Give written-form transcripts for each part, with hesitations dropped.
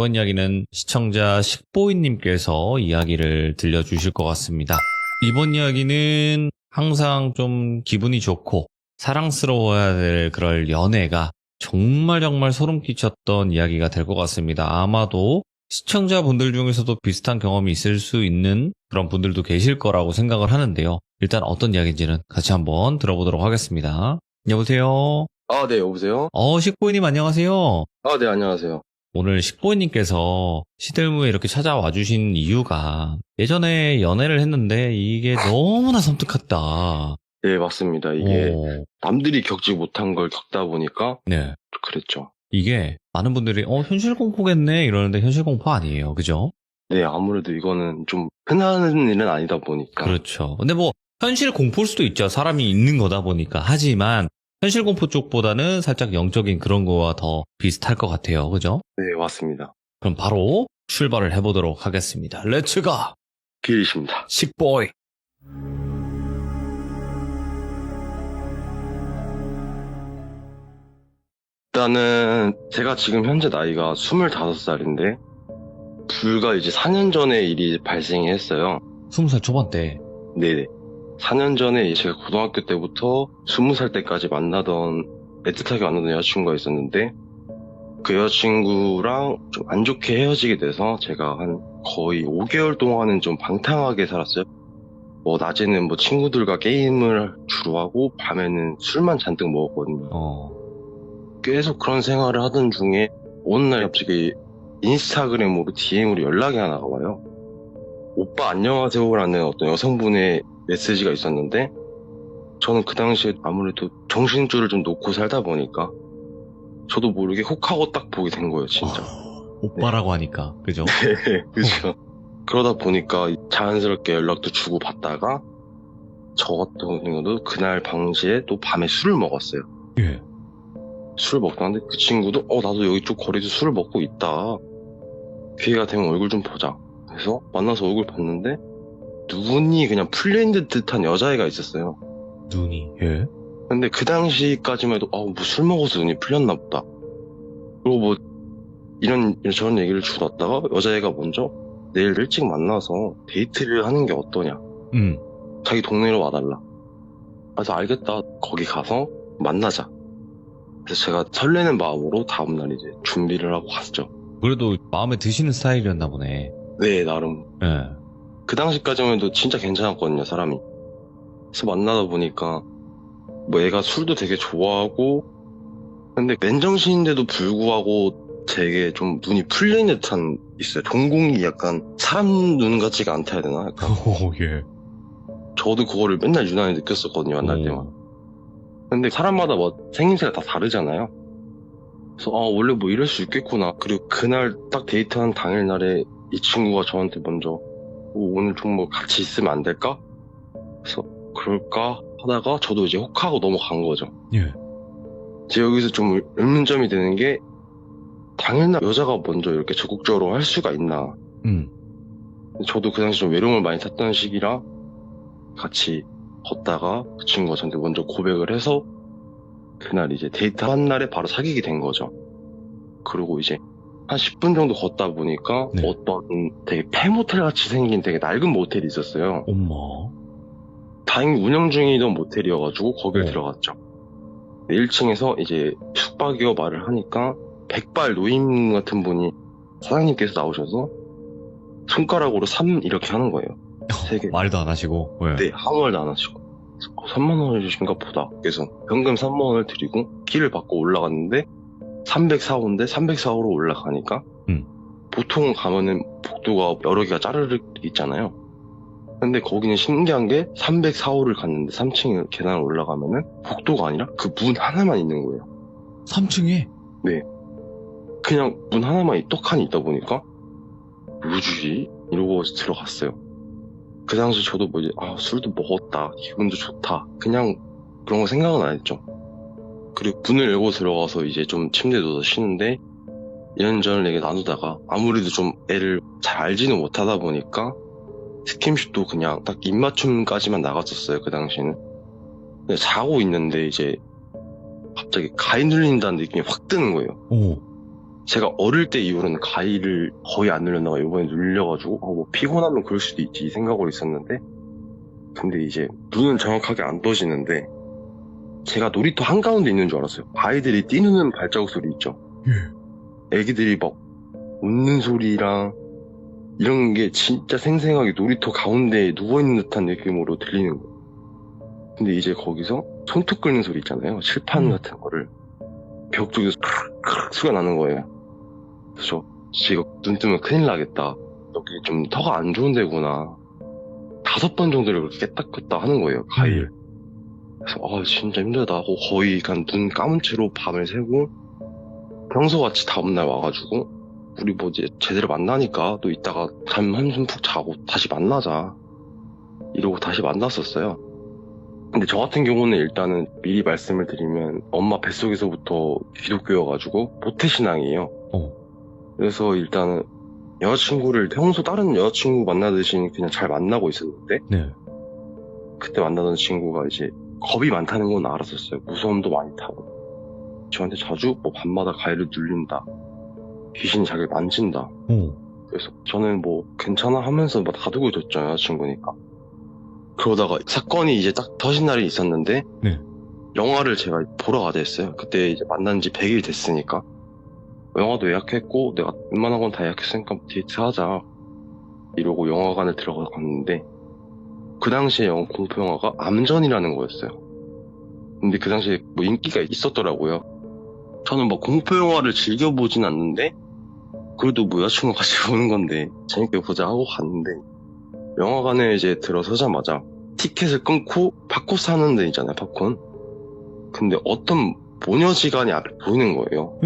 이번 이야기는 시청자 식보이님께서 이야기를 들려주실 것 같습니다. 이번 이야기는 항상 좀 기분이 좋고 사랑스러워야 될 그럴 연애가 정말 소름 끼쳤던 이야기가 될 것 같습니다. 아마도 시청자분들 중에서도 비슷한 경험이 있을 수 있는 그런 분들도 계실 거라고 생각을 하는데요. 일단 어떤 이야기인지는 같이 한번 들어보도록 하겠습니다. 여보세요? 네, 여보세요? 식보이님 안녕하세요. 네, 안녕하세요. 오늘 식보이님께서 시들무에 이렇게 찾아와 주신 이유가 예전에 연애를 했는데 이게 너무나 섬뜩했다. 네, 맞습니다. 이게 오, 남들이 겪지 못한 걸 겪다 보니까 네. 그랬죠. 이게 많은 분들이 현실 공포겠네 이러는데 현실 공포 아니에요. 그죠? 네, 아무래도 이거는 좀 흔한 일은 아니다 보니까. 그렇죠. 근데 뭐 현실 공포일 수도 있죠. 사람이 있는 거다 보니까. 하지만 현실 공포 쪽보다는 살짝 영적인 그런 거와 더 비슷할 것 같아요. 그죠? 네, 맞습니다. 그럼 바로 출발을 해보도록 하겠습니다. 렛츠 가! 길이십니다. 식보이! 일단은 제가 지금 현재 나이가 25살인데 불과 이제 4년 전에 일이 발생했어요. 20살 초반 때. 네네. 4년 전에 제가 고등학교 때부터 20살 때까지 만나던 애틋하게 만나던 여자친구가 있었는데 그 여자친구랑 좀 안 좋게 헤어지게 돼서 제가 한 거의 5개월 동안은 좀 방탕하게 살았어요. 낮에는 친구들과 게임을 주로 하고 밤에는 술만 잔뜩 먹었거든요. 계속 그런 생활을 하던 중에 어느 날 갑자기 인스타그램으로 DM으로 연락이 하나가 와요. 오빠 안녕하세요라는 어떤 여성분의 메시지가 있었는데 저는 그 당시에 아무래도 정신줄을 좀 놓고 살다 보니까 저도 모르게 혹하고 딱 보게 된 거예요, 진짜. 오빠라고 하니까, 그죠? 네, 그죠. 그러다 보니까 자연스럽게 연락도 주고 받다가 저 같은 경우도 그날 방시에 또 밤에 술을 먹었어요. 예. 술을 먹다 근데 그 친구도 나도 여기 쪽 거리에서 술을 먹고 있다. 기회가 되면 얼굴 좀 보자. 그래서 만나서 얼굴 봤는데 눈이 그냥 풀린 듯한 여자애가 있었어요. 눈이, 예. 근데 그 당시까지만 해도 술 먹어서 눈이 풀렸나 보다. 그리고 이런 저런 얘기를 주고 놨다가 여자애가 먼저 내일 일찍 만나서 데이트를 하는 게 어떠냐. 자기 동네로 와달라. 그래서 알겠다. 거기 가서 만나자. 그래서 제가 설레는 마음으로 다음날 이제 준비를 하고 갔죠. 그래도 마음에 드시는 스타일이었나 보네. 네, 나름. 예. 그 당시까지만 해도 진짜 괜찮았거든요, 사람이. 그래서 만나다 보니까 애가 술도 되게 좋아하고 근데 맨정신인데도 불구하고 되게 좀 눈이 풀린 듯한 있어요. 동공이 약간 사람 눈 같지가 않다 해야 되나? 약간. 예. 저도 그거를 맨날 유난히 느꼈었거든요, 만날 때만. 근데 사람마다 생김새가 다 다르잖아요. 그래서 원래 이럴 수 있겠구나. 그리고 그날 딱 데이트한 당일날에 이 친구가 저한테 먼저 오늘 좀 같이 있으면 안 될까? 그래서 그럴까 하다가 저도 이제 혹하고 넘어간 거죠. 예. 이제 여기서 좀 의문점이 드는 게 당일날 여자가 먼저 이렇게 적극적으로 할 수가 있나. 저도 그 당시 좀 외로움을 많이 탔던 시기라 같이 걷다가 그 친구가 저한테 먼저 고백을 해서 그날 이제 데이트한 날에 바로 사귀게 된 거죠. 그리고 이제 한 10분 정도 걷다 보니까 네. 어떤 되게 폐모텔 같이 생긴 되게 낡은 모텔이 있었어요. 엄마. 다행히 운영 중이던 모텔이어가지고 거길 들어갔죠. 1층에서 이제 숙박이어 말을 하니까 백발 노인 같은 분이 사장님께서 나오셔서 손가락으로 3 이렇게 하는 거예요. 3개. 말도 안 하시고. 예. 네, 아무 말도 안 하시고 3만 원을 주신가 보다. 그래서 현금 3만 원을 드리고 키를 받고 올라갔는데 304호인데 304호로 올라가니까 보통 가면은 복도가 여러 개가 짜르륵 있잖아요. 근데 거기는 신기한 게 304호를 갔는데 3층 계단을 올라가면은 복도가 아니라 그 문 하나만 있는 거예요. 3층에? 네. 그냥 문 하나만 떡하니 있다 보니까 뭐지? 이러고 들어갔어요. 그 당시 저도 술도 먹었다. 기분도 좋다. 그냥 그런 거 생각은 안 했죠. 그리고 문을 열고 들어가서 이제 좀 침대에 누워서 쉬는데 이런저런 얘기 나누다가 아무래도 좀 애를 잘 알지는 못하다 보니까 스킨십도 그냥 딱 입맞춤까지만 나갔었어요, 그 당시에는. 근데 자고 있는데 이제 갑자기 가위 눌린다는 느낌이 확 드는 거예요. 제가 어릴 때 이후로는 가위를 거의 안 눌렸다가 이번에 눌려가지고 뭐 피곤하면 그럴 수도 있지 이 생각으로 있었는데, 근데 이제 눈은 정확하게 안 떠지는데 제가 놀이터 한가운데 있는 줄 알았어요. 아이들이 뛰는 발자국 소리 있죠. 애기들이 막 웃는 소리랑 이런 게 진짜 생생하게 놀이터 가운데에 누워있는 듯한 느낌으로 들리는 거예요. 근데 이제 거기서 손톱 끓는 소리 있잖아요. 칠판 같은 거를 벽 쪽에서 크르크르 소리가 나는 거예요. 그래서 지금 눈 뜨면 큰일 나겠다. 여기 좀 터가 안 좋은 데구나. 5번 정도를 그렇게 깼다 하는 거예요, 가위를. 그래서 진짜 힘들다 하고 거의 그냥 눈 감은 채로 밤을 새고, 평소같이 다음날 와가지고 우리 뭐 이제 제대로 만나니까 또 이따가 잠 한숨 푹 자고 다시 만나자 이러고 다시 만났었어요. 근데 저 같은 경우는 일단은 미리 말씀을 드리면 엄마 뱃속에서부터 기독교여가지고 모태신앙이에요. 그래서 일단은 여자친구를 평소 다른 여자친구 만나듯이 그냥 잘 만나고 있었는데, 네. 그때 만나던 친구가 이제 겁이 많다는 건 알았었어요. 무서움도 많이 타고 저한테 자주 뭐 밤마다 가위를 눌린다, 귀신이 자기를 만진다. 그래서 저는 뭐 괜찮아 하면서 막 다독여 줬죠, 여자친구니까. 그러다가 사건이 이제 딱 터진 날이 있었는데, 네. 영화를 제가 보러 가자 했어요. 그때 이제 만난 지 100일 됐으니까 영화도 예약했고 내가 웬만한 건 다 예약했으니까 데이트하자 이러고 영화관을 들어갔는데, 그 당시에 공포 영화가 암전이라는 거였어요. 근데 그 당시에 뭐 인기가 있었더라고요. 저는 뭐 공포 영화를 즐겨보진 않는데 그래도 뭐 여자친구 같이 보는 건데 재밌게 보자 하고 갔는데, 영화관에 이제 들어서자마자 티켓을 끊고 팝콘 사는 데 있잖아요, 팝콘. 근데 어떤 모녀지간이 앞에 보이는 거예요.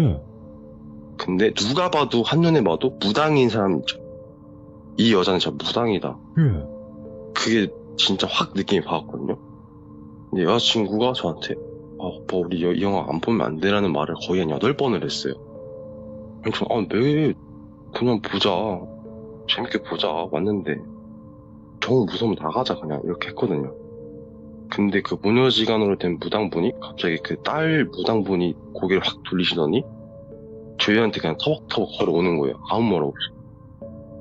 근데 누가 봐도 한눈에 봐도 무당인 사람 있죠. 이 여자는 진짜 무당이다. 그게 진짜 확 느낌이 받았거든요. 근데 여자친구가 저한테 오빠 우리 이 영화 안 보면 안 되라는 말을 거의 한 8번을 했어요. 저는 왜 그냥 보자, 재밌게 보자 왔는데 정 무서우면 나가자 그냥 이렇게 했거든요. 근데 그 모녀지간으로 된 무당분이 갑자기 그 딸 무당분이 고개를 확 돌리시더니 저희한테 그냥 터벅터벅 걸어오는 거예요. 아무 말 없이.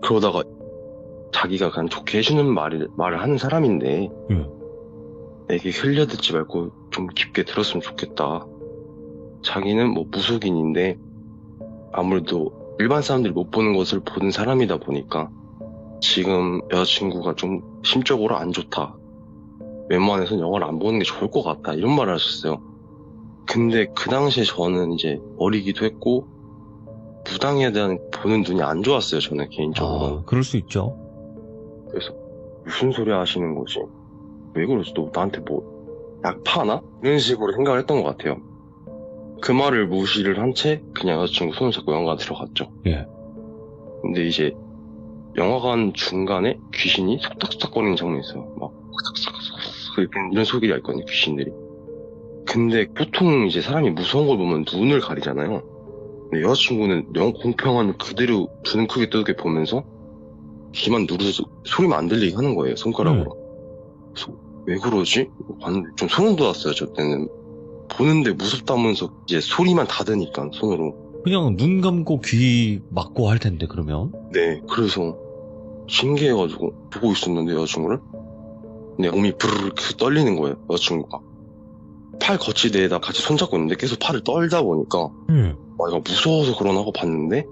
그러다가 자기가 그냥 좋게 해주는 말을 하는 사람인데 애기 흘려듣지 말고 좀 깊게 들었으면 좋겠다. 자기는 뭐 무속인인데 아무래도 일반 사람들이 못 보는 것을 보는 사람이다 보니까 지금 여자친구가 좀 심적으로 안 좋다. 웬만해서는 영화를 안 보는 게 좋을 것 같다. 이런 말을 하셨어요. 근데 그 당시에 저는 이제 어리기도 했고 무당에 대한 보는 눈이 안 좋았어요. 저는 개인적으로. 그럴 수 있죠. 그래서 무슨 소리 하시는 거지? 왜 그러지? 너 나한테 뭐 약파나? 이런 식으로 생각을 했던 것 같아요. 그 말을 무시를 한 채 그냥 여자친구 손을 잡고 영화관 들어갔죠. 예. 근데 이제 영화관 중간에 귀신이 속닥속닥거리는 장면이 있어요. 막 이런 소리가 있거든요, 귀신들이. 근데 보통 이제 사람이 무서운 걸 보면 눈을 가리잖아요. 근데 여자친구는 공포 영화는 그대로 눈 크게 뜨게 보면서 귀만 누르서 소리만 안 들리게 하는 거예요, 손가락으로. 그래서 왜 그러지? 봤는데 좀 소름 돋았어요, 저 때는. 보는데 무섭다면서 이제 소리만 닫으니까, 손으로. 그냥 눈 감고 귀 막고 할 텐데, 그러면? 네, 그래서 신기해가지고 보고 있었는데, 여자친구를. 근데 몸이 부르르 떨리는 거예요, 여자친구가. 팔 거치대에다 같이 손잡고 있는데 계속 팔을 떨다 보니까 얘가 무서워서 그러나 하고 봤는데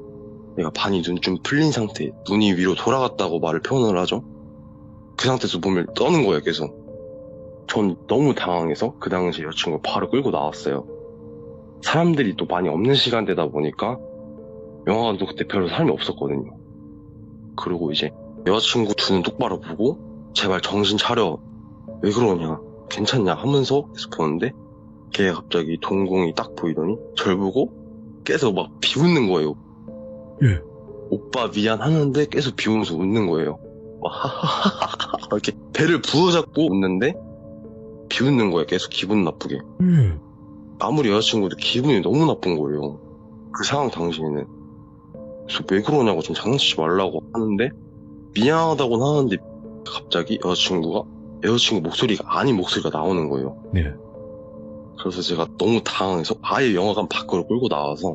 얘가 반이 눈 좀 풀린 상태, 눈이 위로 돌아갔다고 말을 표현을 하죠. 그 상태에서 몸을 떠는 거예요, 계속. 전 너무 당황해서 그 당시 여자친구를 바로 끌고 나왔어요. 사람들이 또 많이 없는 시간대다 보니까 영화관도 그때 별로 사람이 없었거든요. 그리고 이제 여자친구 두 눈 똑바로 보고 제발 정신 차려, 왜 그러냐, 괜찮냐 하면서 계속 보는데 걔가 갑자기 동공이 딱 보이더니 절 보고 계속 막 비웃는 거예요. 예. 오빠 미안하는데 계속 비우면서 웃는 거예요. 막 하하하하 이렇게 배를 부어잡고 웃는데 비웃는 거예요, 계속 기분 나쁘게. 아무리 여자친구도 기분이 너무 나쁜 거예요, 그 상황 당시에는. 그래서 왜 그러냐고 좀 장난치지 말라고 하는데 미안하다고는 하는데 갑자기 여자친구 목소리가 아닌 목소리가 나오는 거예요. 네. 그래서 제가 너무 당황해서 아예 영화관 밖으로 끌고 나와서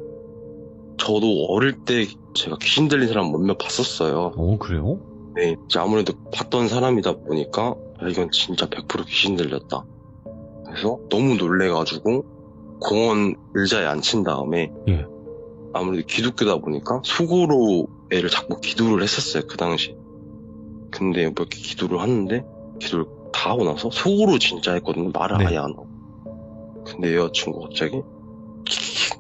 저도 어릴 때 제가 귀신 들린 사람 몇몇 봤었어요. 그래요? 네, 이제 아무래도 봤던 사람이다 보니까 이건 진짜 100% 귀신 들렸다. 그래서 너무 놀래가지고 공원 의자에 앉힌 다음에 예. 아무래도 기독교다 보니까 속으로 애를 자꾸 기도를 했었어요, 그 당시. 근데 뭐 이렇게 기도를 하는데 기도를 다 하고 나서 속으로 진짜 했거든요. 말을 네. 아예 안 하고. 근데 여자친구가 갑자기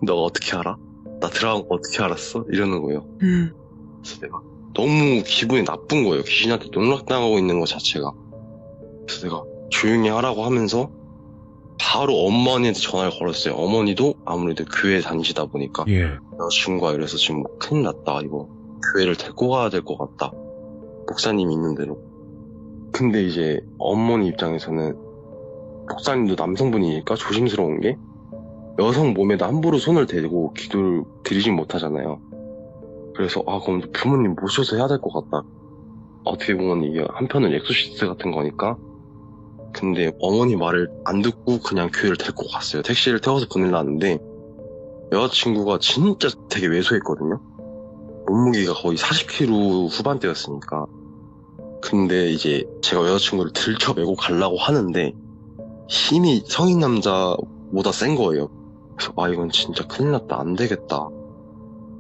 너가 어떻게 알아? 나 들어간 거 어떻게 알았어? 이러는 거예요. 그래서 내가 너무 기분이 나쁜 거예요. 귀신한테 농락당하고 있는 것 자체가. 그래서 내가 조용히 하라고 하면서 바로 어머니한테 전화를 걸었어요. 어머니도 아무래도 교회 다니시다 보니까 예. 여자친구가 이래서 지금 큰일 났다. 이거 교회를 데리고 가야 될 것 같다. 목사님이 있는 대로. 근데 이제 어머니 입장에서는 목사님도 남성분이니까 조심스러운 게 여성 몸에다 함부로 손을 대고 기도를 드리진 못하잖아요. 그래서 그럼 부모님 모셔서 해야 될 것 같다. 어떻게 보면 이게 한편은 엑소시스트 같은 거니까. 근데 어머니 말을 안 듣고 그냥 교회를 데리고 갔어요. 택시를 태워서 보내려는데 여자친구가 진짜 되게 왜소했거든요. 몸무게가 거의 40kg 후반대였으니까. 근데 이제 제가 여자친구를 들쳐매고 가려고 하는데 힘이 성인 남자보다 센 거예요. 그래서 이건 진짜 큰일 났다. 안 되겠다.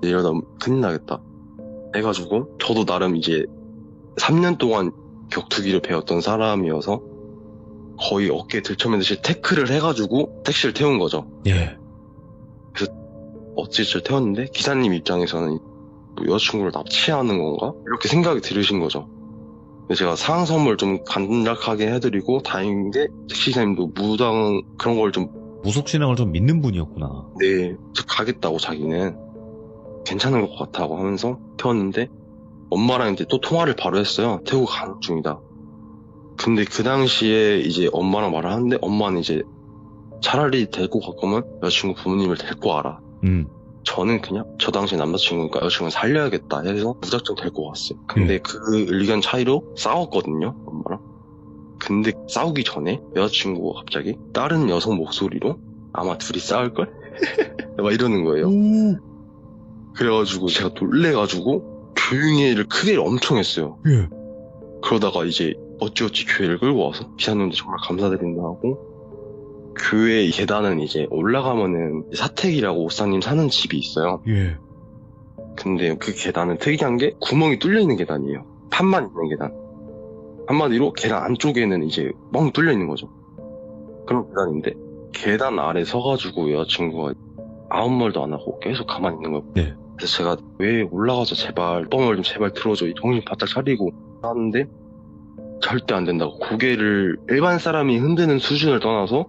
이러다 큰일 나겠다. 해가지고 저도 나름 이제 3년 동안 격투기를 배웠던 사람이어서 거의 어깨에 들쳐매듯이 태클을 해가지고 택시를 태운 거죠. 예. 어찌저찌 태웠는데 기사님 입장에서는 뭐 여자친구를 납치하는 건가? 이렇게 생각이 들으신 거죠. 근데 제가 상황 선물 좀 간략하게 해드리고 다행인 게 택시기사님도 무당 그런 걸 좀 무속신앙을 좀 믿는 분이었구나. 네, 가겠다고 자기는 괜찮은 것 같다고 하면서 태웠는데 엄마랑 이제 또 통화를 바로 했어요. 태우고 가는 중이다. 근데 그 당시에 이제 엄마랑 말을 하는데 엄마는 이제 차라리 데리고 갈 거면 여자친구 부모님을 데리고 와라. 저는 그냥 저 당시 남자친구니까 여자친구를 살려야겠다 해서 무작정 데리고 왔어요. 근데 그 의견 차이로 싸웠거든요, 엄마랑. 근데 싸우기 전에 여자친구가 갑자기 다른 여성 목소리로 아마 둘이 싸울걸? 막 이러는 거예요. 그래가지고 제가 놀래가지고 조용히를 크게 엄청 했어요. 예. 그러다가 이제 어찌어찌 교회를 끌고 와서 기사님도 정말 감사드린다 하고 교회 계단은 이제 올라가면은 사택이라고 목사님 사는 집이 있어요. 예. 근데 그 계단은 특이한 게 구멍이 뚫려 있는 계단이에요. 판만 있는 계단. 한마디로 계단 안쪽에는 이제 뻥 뚫려 있는 거죠. 그런 계단인데 계단 아래 서가지고 여자친구가 아무 말도 안 하고 계속 가만히 있는 거예요. 네. 그래서 제가 왜 올라가서 제발 뻥을 좀 제발 들어줘. 정신 바짝 차리고 하는데 절대 안 된다고. 고개를 일반 사람이 흔드는 수준을 떠나서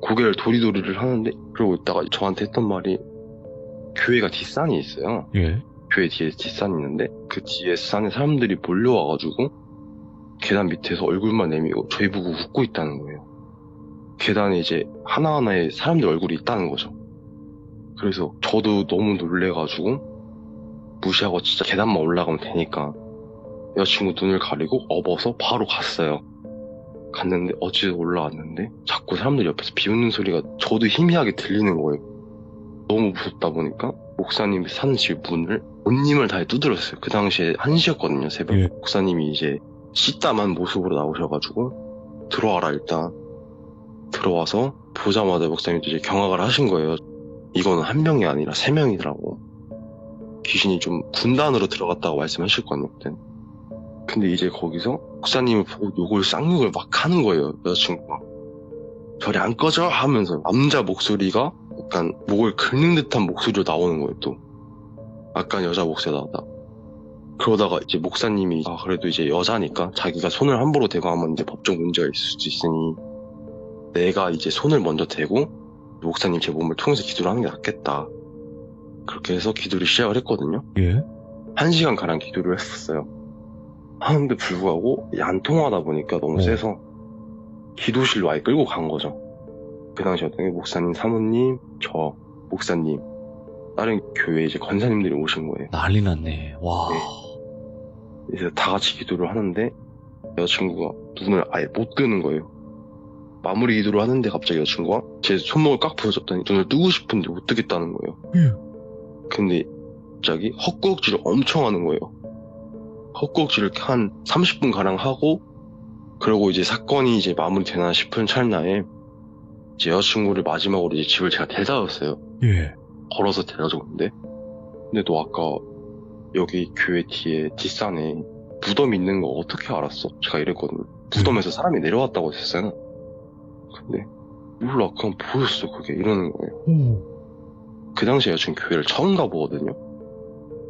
고개를 도리도리를 하는데 그러고 있다가 저한테 했던 말이 교회가 뒷산이 있어요. 예. 교회 뒤에 뒷산이 있는데 그 뒤에 산에 사람들이 몰려와가지고 계단 밑에서 얼굴만 내밀고 저희 보고 웃고 있다는 거예요. 계단에 이제 하나하나의 사람들 얼굴이 있다는 거죠. 그래서 저도 너무 놀래가지고 무시하고 진짜 계단만 올라가면 되니까 여자친구 눈을 가리고 업어서 바로 갔어요. 갔는데 어찌 올라왔는데 자꾸 사람들 옆에서 비웃는 소리가 저도 희미하게 들리는 거예요. 너무 무섭다 보니까 목사님이 사는 집 문을 온 힘을 다해 두드렸어요. 그 당시에 1시였거든요, 새벽. 예. 목사님이 이제 씻다만 모습으로 나오셔가지고 들어와라 일단. 들어와서 보자마자 목사님도 이제 경악을 하신 거예요. 이거는 한 명이 아니라 3명이더라고. 귀신이 좀 군단으로 들어갔다고 말씀하셨거든요, 그때. 근데 이제 거기서 목사님을 보고 욕을 쌍욕을 막 하는 거예요, 여자친구가. 저리 안 꺼져 하면서 남자 목소리가 약간 목을 긁는 듯한 목소리로 나오는 거예요, 또. 약간 여자 목소리가 나오다. 그러다가 이제 목사님이 그래도 이제 여자니까 자기가 손을 함부로 대고 하면 이제 법적 문제가 있을 수도 있으니 내가 이제 손을 먼저 대고 목사님 제 몸을 통해서 기도를 하는 게 낫겠다. 그렇게 해서 기도를 시작을 했거든요. 예. 1시간가량 기도를 했었어요. 하는데 불구하고 안 통하다 보니까 너무 세서 기도실로 아예 끌고 간 거죠. 그 당시였던 게 목사님 사모님, 저, 목사님, 다른 교회 이제 권사님들이 오신 거예요. 난리 났네. 와. 네. 이제 다 같이 기도를 하는데 여자친구가 눈을 아예 못 뜨는 거예요. 마무리 기도를 하는데 갑자기 여자친구가 제 손목을 꽉 부여잡더니 눈을 뜨고 싶은데 못 뜨겠다는 거예요. 근데 갑자기 헛구역질을 엄청 하는 거예요. 헛구역질을 한 30분 가량 하고, 그리고 이제 사건이 이제 마무리되나 싶은 찰나에 제 여자친구를 마지막으로 이제 집을 제가 데려다줬어요. 예. 걸어서 데려줬는데, 근데 너 아까 여기 교회 뒤에 뒷산에 무덤 있는 거 어떻게 알았어? 제가 이랬거든요. 무덤에서 사람이 내려왔다고 했었어요. 근데 몰라, 그냥 보였어, 그게. 이러는 거예요. 오. 그 당시에 여자친구 교회를 처음 가보거든요.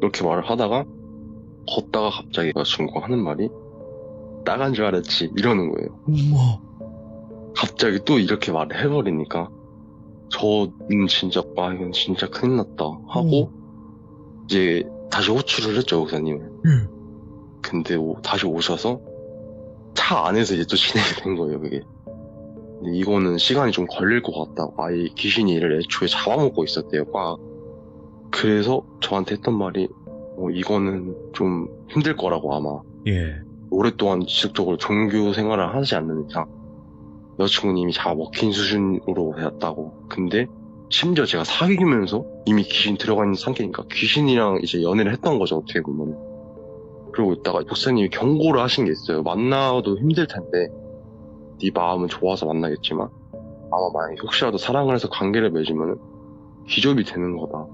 이렇게 말을 하다가 걷다가 갑자기 여자친구가 하는 말이 나간 줄 알았지, 이러는 거예요. 엄마. 갑자기 또 이렇게 말을 해버리니까 저는 진짜 이건 진짜 큰일 났다 하고 이제 다시 호출을 했죠, 목사님을. 근데 다시 오셔서 차 안에서 이제 또 진행이 된 거예요, 그게. 근데 이거는 시간이 좀 걸릴 것 같다. 아예 귀신이 얘를 애초에 잡아먹고 있었대요, 꽉. 그래서 저한테 했던 말이 이거는 좀 힘들 거라고, 아마. 예. 오랫동안 지속적으로 종교 생활을 하지 않는 이상 여자친구는 이미 잡아먹힌 수준으로 되었다고. 근데 심지어 제가 사귀면서 이미 귀신 들어가 있는 상태니까 귀신이랑 이제 연애를 했던 거죠, 어떻게 보면. 그러고 있다가 목사님이 경고를 하신 게 있어요. 만나도 힘들 텐데 네 마음은 좋아서 만나겠지만 아마 만약에 혹시라도 사랑을 해서 관계를 맺으면 기접이 되는 거다.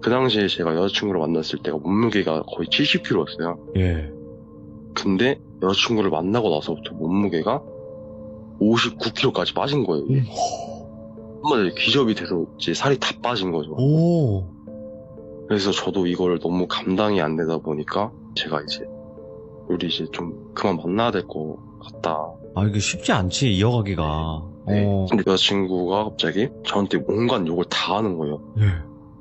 그 당시에 제가 여자친구를 만났을 때가 몸무게가 거의 70kg였어요. 예. 근데 여자친구를 만나고 나서부터 몸무게가 59kg까지 빠진 거예요. 이게. 한마디로 기접이 돼서 이제 살이 다 빠진 거죠. 오. 그래서 저도 이걸 너무 감당이 안 되다 보니까 제가 이제 우리 이제 좀 그만 만나야 될 것 같다. 아, 이게 쉽지 않지, 이어가기가. 네. 근데 여자친구가 갑자기 저한테 온갖 욕을 다 하는 거예요. 예.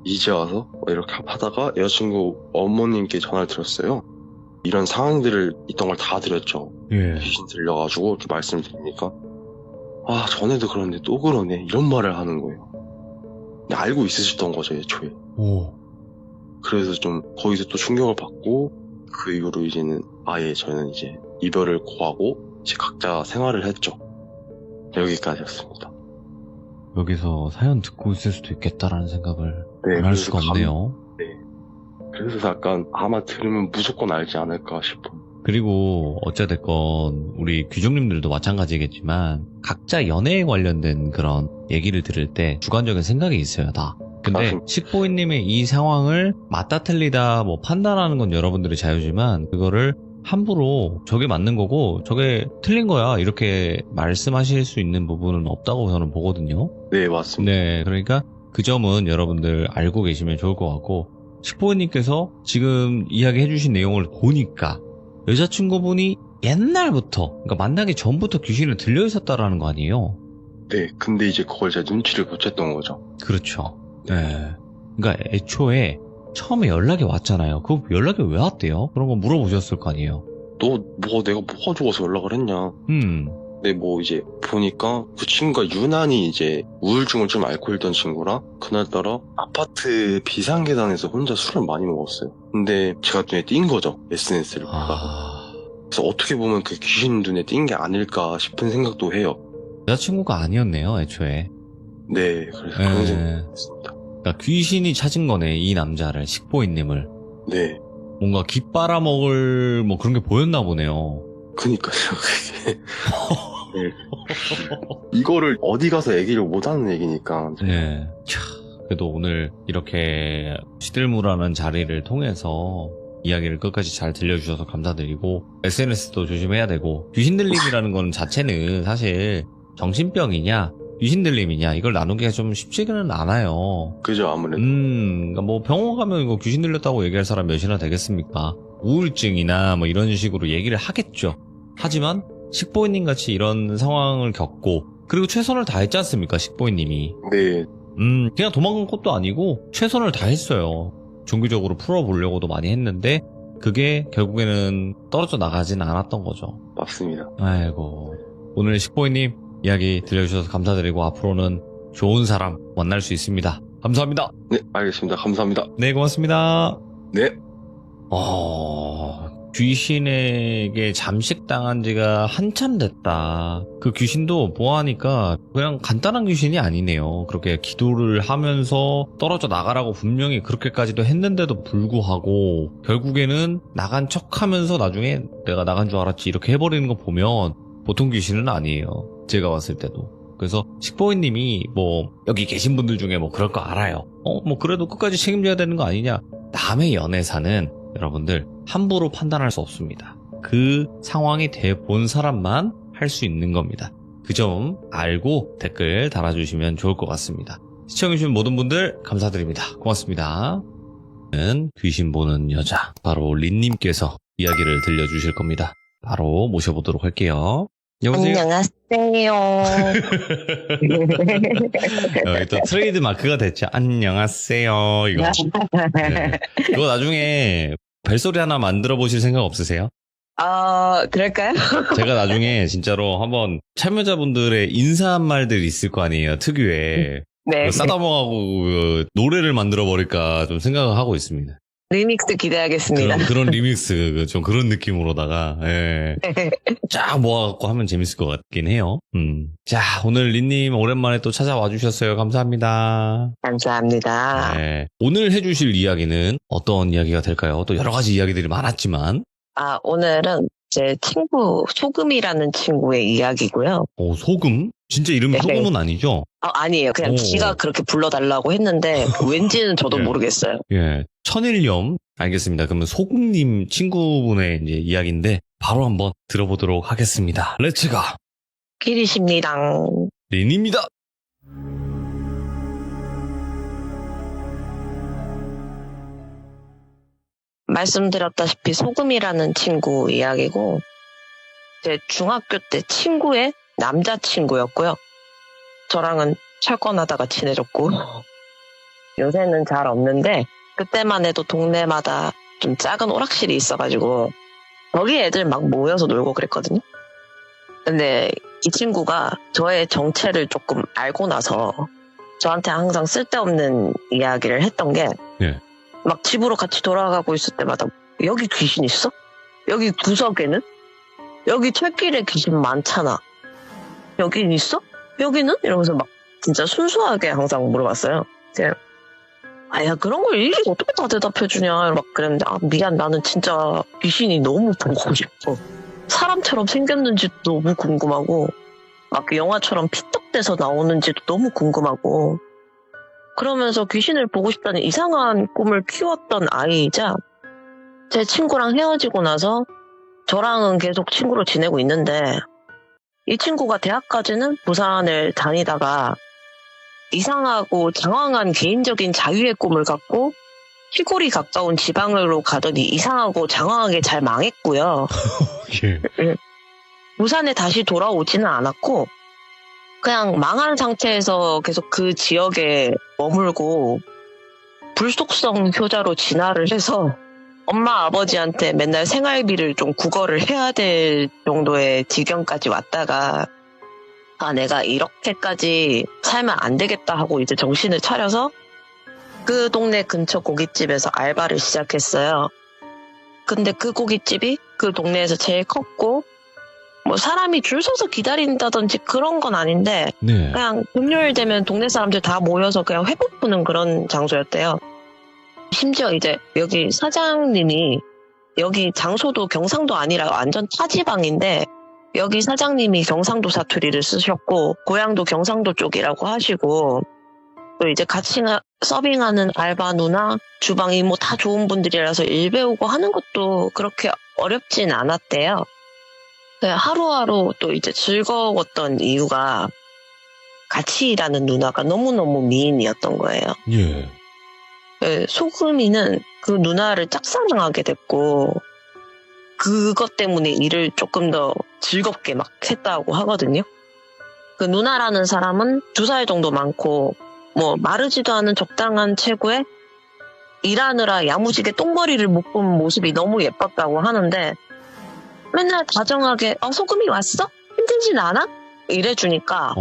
이제 와서 이렇게 하다가 여자친구 어머님께 전화를 드렸어요. 이런 상황들을 있던 걸 다 드렸죠. 예. 귀신 들려가지고 이렇게 말씀을 드리니까 전에도 그런데 또 그러네, 이런 말을 하는 거예요. 근데 알고 있으셨던 거죠, 애초에. 오. 그래서 좀 거기서 또 충격을 받고 그 이후로 이제는 아예 저는 이제 이별을 고하고 이제 각자 생활을 했죠. 여기까지였습니다. 여기서 사연 듣고 있을 수도 있겠다라는 생각을 네, 안 할 수가 그래서 없네요. 그래서 약간 아마 들으면 무조건 알지 않을까 싶어. 그리고 어찌됐건 우리 귀족님들도 마찬가지겠지만 각자 연애에 관련된 그런 얘기를 들을 때 주관적인 생각이 있어요, 다. 근데 맞습니다. 식보이님의 이 상황을 맞다 틀리다 뭐 판단하는 건 여러분들의 자유지만 그거를 함부로 저게 맞는 거고 저게 틀린 거야 이렇게 말씀하실 수 있는 부분은 없다고 저는 보거든요. 네, 맞습니다. 네, 그러니까 그 점은 여러분들 알고 계시면 좋을 것 같고, 식보이님께서 지금 이야기해주신 내용을 보니까 여자친구분이 옛날부터, 그러니까 만나기 전부터 귀신을 들려 있었다라는 거 아니에요? 네, 근데 이제 그걸 제가 눈치를 못 챘던 거죠. 그렇죠. 네. 그러니까 애초에 처음에 연락이 왔잖아요. 그 연락이 왜 왔대요? 그런 거 물어보셨을 거 아니에요? 내가 뭐가 좋아서 연락을 했냐. 근데 이제 보니까 그 친구가 유난히 이제 우울증을 좀 앓고 있던 친구라 그날따라 아파트 비상계단에서 혼자 술을 많이 먹었어요. 근데 제가 눈에 띈 거죠, SNS를 보다가. 그래서 어떻게 보면 그 귀신 눈에 띈 게 아닐까 싶은 생각도 해요. 여자친구가 아니었네요, 애초에. 네, 그래서 그런 생각이었습니다. 그러니까 귀신이 찾은 거네, 이 남자를, 식보이님을. 네, 뭔가 기 빨아먹을 뭐 그런 게 보였나 보네요. 그니까요. 그게 네. 이거를 어디 가서 얘기를 못하는 얘기니까. 네. 그래도 오늘 이렇게 시들무라는 자리를 통해서 이야기를 끝까지 잘 들려주셔서 감사드리고, SNS도 조심해야 되고, 귀신 들림이라는 건 자체는 사실 정신병이냐 귀신 들림이냐 이걸 나누기가 좀 쉽지는 않아요. 그죠, 아무래도. 그러니까 뭐 병원 가면 이거 귀신 들렸다고 얘기할 사람 몇이나 되겠습니까? 우울증이나 뭐 이런 식으로 얘기를 하겠죠. 하지만 식보이님 같이 이런 상황을 겪고, 그리고 최선을 다했지 않습니까, 식보이님이. 네, 그냥 도망간 것도 아니고 최선을 다했어요. 종교적으로 풀어보려고도 많이 했는데 그게 결국에는 떨어져 나가진 않았던 거죠. 맞습니다. 아이고, 오늘 식보이님 이야기 들려주셔서 감사드리고 앞으로는 좋은 사람 만날 수 있습니다. 감사합니다. 네, 알겠습니다. 감사합니다. 네, 고맙습니다. 네. 귀신에게 잠식당한 지가 한참 됐다. 그 귀신도 보아하니까 그냥 간단한 귀신이 아니네요. 그렇게 기도를 하면서 떨어져 나가라고 분명히 그렇게까지도 했는데도 불구하고 결국에는 나간 척 하면서 나중에 내가 나간 줄 알았지 이렇게 해버리는 거 보면 보통 귀신은 아니에요. 제가 봤을 때도. 그래서 식보이님이 뭐 여기 계신 분들 중에 뭐 그럴 거 알아요. 뭐 그래도 끝까지 책임져야 되는 거 아니냐. 남의 연애사는 여러분들 함부로 판단할 수 없습니다. 그 상황이 돼 본 사람만 할 수 있는 겁니다. 그 점 알고 댓글 달아주시면 좋을 것 같습니다. 시청해주신 모든 분들 감사드립니다. 고맙습니다. 귀신 보는 여자 바로 린님께서 이야기를 들려주실 겁니다. 바로 모셔보도록 할게요. 여보세요? 안녕하세요. 또 트레이드 마크가 됐죠. 안녕하세요. 이거. 네. 이거 나중에 벨소리 하나 만들어 보실 생각 없으세요? 그럴까요? 제가 나중에 진짜로 한번 참여자분들의 인사한 말들 있을 거 아니에요. 특유의. 네. 싸다먹하고 노래를 만들어 버릴까 좀 생각을 하고 있습니다. 리믹스 기대하겠습니다. 그런 리믹스, 좀 그런 느낌으로다가, 예. 쫙 모아갖고 하면 재밌을 것 같긴 해요. 자, 오늘 린님 오랜만에 또 찾아와 주셨어요. 감사합니다. 감사합니다. 네. 오늘 해주실 이야기는 어떤 이야기가 될까요? 또 여러 가지 이야기들이 많았지만. 오늘은 제 친구, 소금이라는 친구의 이야기고요. 소금? 진짜 이름이 네. 소금은 아니죠? 아니에요. 그냥 지가 그렇게 불러달라고 했는데, 왠지는 저도 예. 모르겠어요. 예. 천일염. 알겠습니다. 그러면 소금님 친구분의 이제 이야기인데, 바로 한번 들어보도록 하겠습니다. 렛츠가! 길이십니다. 린입니다! 말씀드렸다시피 소금이라는 친구 이야기고, 제 중학교 때 친구의 남자친구였고요. 저랑은 철권하다가 친해졌고, 요새는 잘 없는데, 그때만 해도 동네마다 좀 작은 오락실이 있어가지고, 거기 애들 막 모여서 놀고 그랬거든요. 근데 이 친구가 저의 정체를 조금 알고 나서, 저한테 항상 쓸데없는 이야기를 했던 게, 예. 막 집으로 같이 돌아가고 있을 때마다, 여기 귀신 있어? 여기 구석에는? 여기 철길에 귀신 많잖아. 여긴 있어? 여기는? 이러면서 막 진짜 순수하게 항상 물어봤어요. 제가 야 그런 걸 일일이 어떻게 다 대답해주냐 막 그랬는데 미안 나는 진짜 귀신이 너무 보고 싶어. 사람처럼 생겼는지도 너무 궁금하고 막 그 영화처럼 피떡대서 나오는지도 너무 궁금하고 그러면서 귀신을 보고 싶다는 이상한 꿈을 키웠던 아이이자 제 친구랑 헤어지고 나서 저랑은 계속 친구로 지내고 있는데 이 친구가 대학까지는 부산을 다니다가 이상하고 장황한 개인적인 자유의 꿈을 갖고 시골이 가까운 지방으로 가더니 이상하고 장황하게 잘 망했고요. 예. 부산에 다시 돌아오지는 않았고 그냥 망한 상태에서 계속 그 지역에 머물고 불속성 효자로 진화를 해서 엄마 아버지한테 맨날 생활비를 좀 구걸을 해야 될 정도의 지경까지 왔다가 내가 이렇게까지 살면 안 되겠다 하고 이제 정신을 차려서 그 동네 근처 고깃집에서 알바를 시작했어요. 근데 그 고깃집이 그 동네에서 제일 컸고 뭐 사람이 줄 서서 기다린다든지 그런 건 아닌데 네. 그냥 금요일 되면 동네 사람들 다 모여서 그냥 회복 푸는 그런 장소였대요. 심지어 이제 여기 사장님이 여기 장소도 경상도 아니라 완전 타지방인데 여기 사장님이 경상도 사투리를 쓰셨고 고향도 경상도 쪽이라고 하시고 또 이제 같이 서빙하는 알바 누나 주방 이모 다 좋은 분들이라서 일 배우고 하는 것도 그렇게 어렵진 않았대요. 하루하루 또 이제 즐거웠던 이유가 같이 일하는 누나가 너무너무 미인이었던 거예요. 예. 소금이는 그 누나를 짝사랑하게 됐고 그것 때문에 일을 조금 더 즐겁게 막 했다고 하거든요. 그 누나라는 사람은 2살 정도 많고 뭐 마르지도 않은 적당한 체구에 일하느라 야무지게 똥머리를 묶은 모습이 너무 예뻤다고 하는데 맨날 다정하게 소금이 왔어? 힘들진 않아? 이래주니까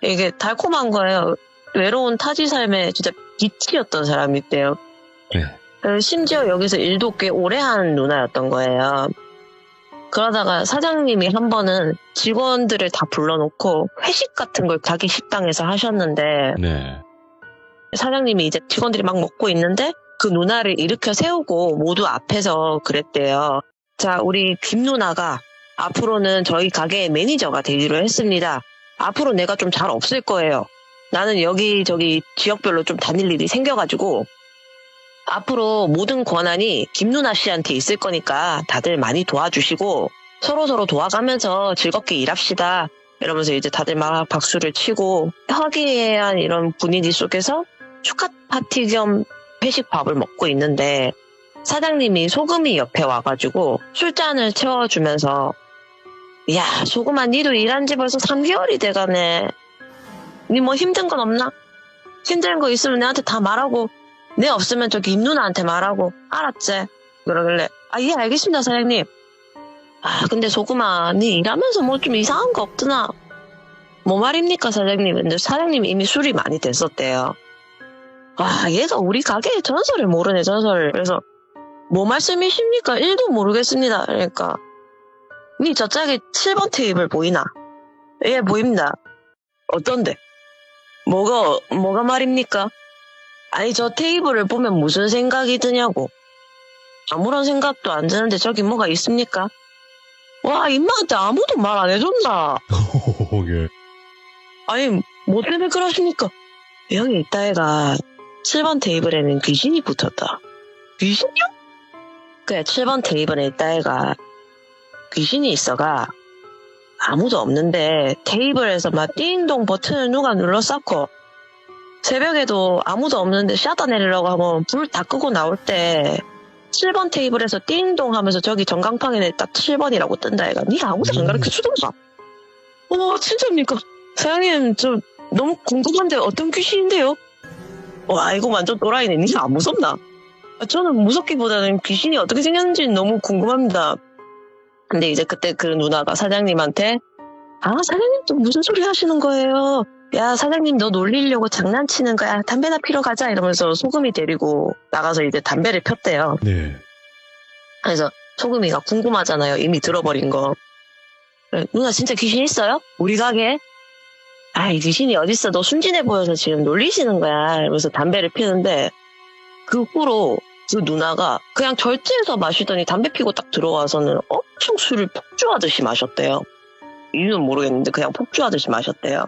이게 달콤한 거예요. 외로운 타지 삶에 진짜 빛이었던 사람이 있대요. 네. 심지어 여기서 일도 꽤 오래 한 누나였던 거예요. 그러다가 사장님이 한 번은 직원들을 다 불러놓고 회식 같은 걸 자기 식당에서 하셨는데 네. 사장님이 이제 직원들이 막 먹고 있는데 그 누나를 일으켜 세우고 모두 앞에서 그랬대요. 자, 우리 김 누나가 앞으로는 저희 가게의 매니저가 되기로 했습니다. 앞으로 내가 좀 잘 없을 거예요. 나는 여기저기 지역별로 좀 다닐 일이 생겨가지고 앞으로 모든 권한이 김 누나 씨한테 있을 거니까 다들 많이 도와주시고 서로서로 도와가면서 즐겁게 일합시다. 이러면서 이제 다들 막 박수를 치고 화기애애한 이런 분위기 속에서 축하 파티 겸 회식 밥을 먹고 있는데 사장님이 소금이 옆에 와가지고 술잔을 채워주면서 야, 소금아, 니도 일한 지 벌써 3개월이 돼가네. 니 뭐 힘든 건 없나? 힘든 거 있으면 내한테 다 말하고 내 없으면 저기 김 누나한테 말하고 알았지? 그러길래 예, 알겠습니다, 사장님. 근데 소금아, 니 일하면서 뭐 좀 이상한 거 없드나? 뭐 말입니까, 사장님? 근데 사장님이 이미 술이 많이 됐었대요. 얘가 우리 가게의 전설을 모르네, 전설을. 그래서 뭐 말씀이십니까? 1도 모르겠습니다. 그러니까 니 저짝에 7번 테이블 보이나? 예, 보입니다. 어떤데? 뭐가 말입니까? 아니, 저 테이블을 보면 무슨 생각이 드냐고. 아무런 생각도 안 드는데 저기 뭐가 있습니까? 와, 임마한테 아무도 말 안 해줬나? 예. 아니, 뭐 때문에 그러십니까? 여기 있다 애가 7번 테이블에는 귀신이 붙었다. 귀신이요? 그래, 7번 테이블에 있다 애가 귀신이 있어가 아무도 없는데 테이블에서 막 띵동 버튼을 누가 눌러쌌고 새벽에도 아무도 없는데 샷다 내리려고 하면 불 다 끄고 나올 때 7번 테이블에서 띵동 하면서 저기 전광판에 딱 7번이라고 뜬다 애가 니가 아무도 안 가르쳐주던가. 진짜입니까? 사장님, 저 너무 궁금한데 어떤 귀신인데요? 와, 이거 완전 또라이네. 니가 안 무섭나? 저는 무섭기보다는 귀신이 어떻게 생겼는지 너무 궁금합니다. 근데 이제 그때 그 누나가 사장님한테 사장님 또 무슨 소리 하시는 거예요? 야, 사장님 너 놀리려고 장난치는 거야. 담배나 피러 가자. 이러면서 소금이 데리고 나가서 이제 담배를 폈대요. 네. 그래서 소금이가 궁금하잖아요. 이미 들어버린 거. 그래, 누나 진짜 귀신 있어요? 우리 가게? 이 귀신이 어딨어. 너 순진해 보여서 지금 놀리시는 거야. 이러면서 담배를 피는데 그 후로 그 누나가 그냥 절제해서 마시더니 담배 피고 딱 들어와서는 엄청 술을 폭주하듯이 마셨대요. 이유는 모르겠는데 그냥 폭주하듯이 마셨대요.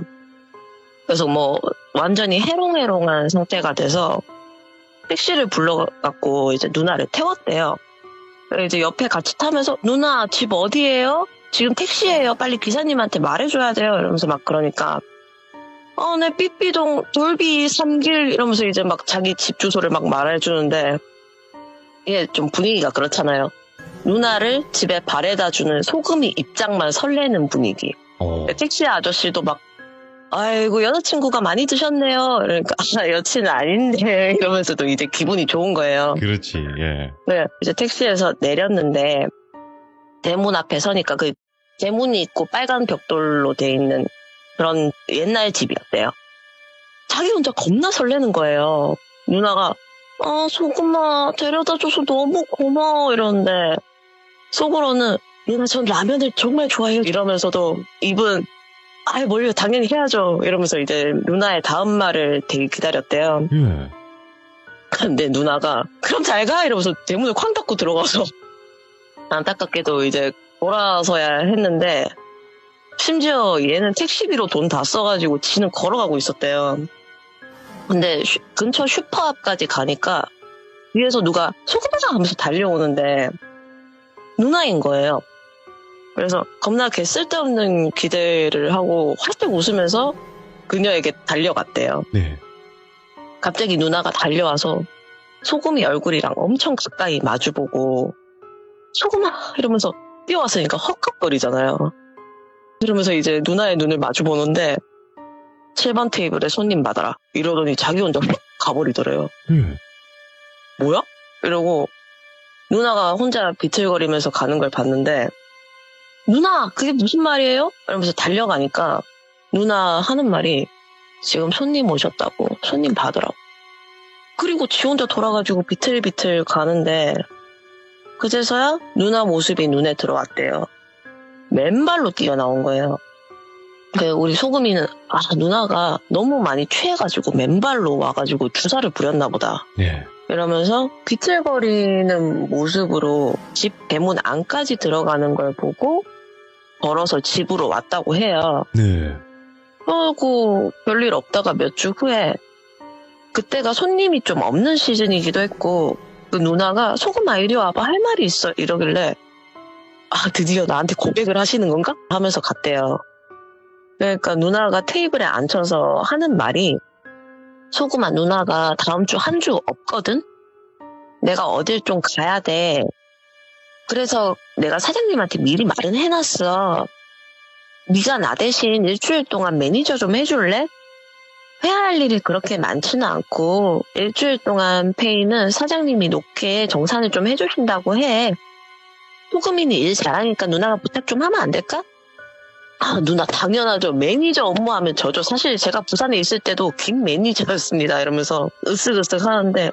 그래서 뭐 완전히 해롱해롱한 상태가 돼서 택시를 불러갖고 이제 누나를 태웠대요. 그래서 이제 옆에 같이 타면서 누나 집 어디예요? 지금 택시예요. 빨리 기사님한테 말해줘야 돼요. 이러면서 막 그러니까 네 삐삐동 돌비 3길 이러면서 이제 막 자기 집 주소를 막 말해주는데 이게 좀 분위기가 그렇잖아요. 누나를 집에 바래다주는 소금이 입장만 설레는 분위기. 택시 아저씨도 막 아이고 여자친구가 많이 드셨네요. 그러니까 여친은 아닌데 이러면서도 이제 기분이 좋은 거예요. 그렇지, 예. 네, 이제 택시에서 내렸는데 대문 앞에 서니까 그 대문이 있고 빨간 벽돌로 돼 있는 그런 옛날 집이었대요. 자기 혼자 겁나 설레는 거예요. 누나가 소금아 데려다줘서 너무 고마워 이러는데 속으로는 누나 전 라면을 정말 좋아해요 이러면서도 입은 뭘요 당연히 해야죠 이러면서 이제 누나의 다음 말을 되게 기다렸대요. 예. 근데 누나가 그럼 잘 가 이러면서 대문을 쾅 닫고 들어가서 안타깝게도 이제 돌아서야 했는데 심지어 얘는 택시비로 돈 다 써가지고 지는 걸어가고 있었대요. 근데 근처 슈퍼 앞까지 가니까 위에서 누가 소금장 하면서 달려오는데 누나인 거예요. 그래서 겁나 개 쓸데없는 기대를 하고 활짝 웃으면서 그녀에게 달려갔대요. 네. 갑자기 누나가 달려와서 소금이 얼굴이랑 엄청 가까이 마주보고 소금아 이러면서 뛰어왔으니까 헉헉거리잖아요. 이러면서 이제 누나의 눈을 마주보는데 7번 테이블에 손님 받아라 이러더니 자기 혼자 휙 가버리더래요. 뭐야? 이러고 누나가 혼자 비틀거리면서 가는 걸 봤는데 누나 그게 무슨 말이에요? 이러면서 달려가니까 누나 하는 말이 지금 손님 오셨다고 손님 받으라고. 그리고 지 혼자 돌아가지고 비틀비틀 가는데 그제서야 누나 모습이 눈에 들어왔대요. 맨발로 뛰어나온 거예요. 우리 소금이는 누나가 너무 많이 취해가지고 맨발로 와가지고 주사를 부렸나 보다. 네. 이러면서 비틀거리는 모습으로 집 대문 안까지 들어가는 걸 보고 걸어서 집으로 왔다고 해요. 네. 그리고 별일 없다가 몇 주 후에 그때가 손님이 좀 없는 시즌이기도 했고 그 누나가 소금아 이리 와봐 할 말이 있어 이러길래 드디어 나한테 고백을 하시는 건가? 하면서 갔대요. 그러니까 누나가 테이블에 앉혀서 하는 말이 소금아 누나가 다음 주 한 주 없거든? 내가 어딜 좀 가야 돼. 그래서 내가 사장님한테 미리 말은 해놨어. 네가 나 대신 일주일 동안 매니저 좀 해줄래? 회화할 일이 그렇게 많지는 않고 일주일 동안 페이는 사장님이 높게 정산을 좀 해주신다고 해. 소금이는 일 잘하니까 누나가 부탁 좀 하면 안 될까? 누나 당연하죠. 매니저 업무하면 저죠. 사실 제가 부산에 있을 때도 김 매니저였습니다. 이러면서 으쓱으쓱 하는데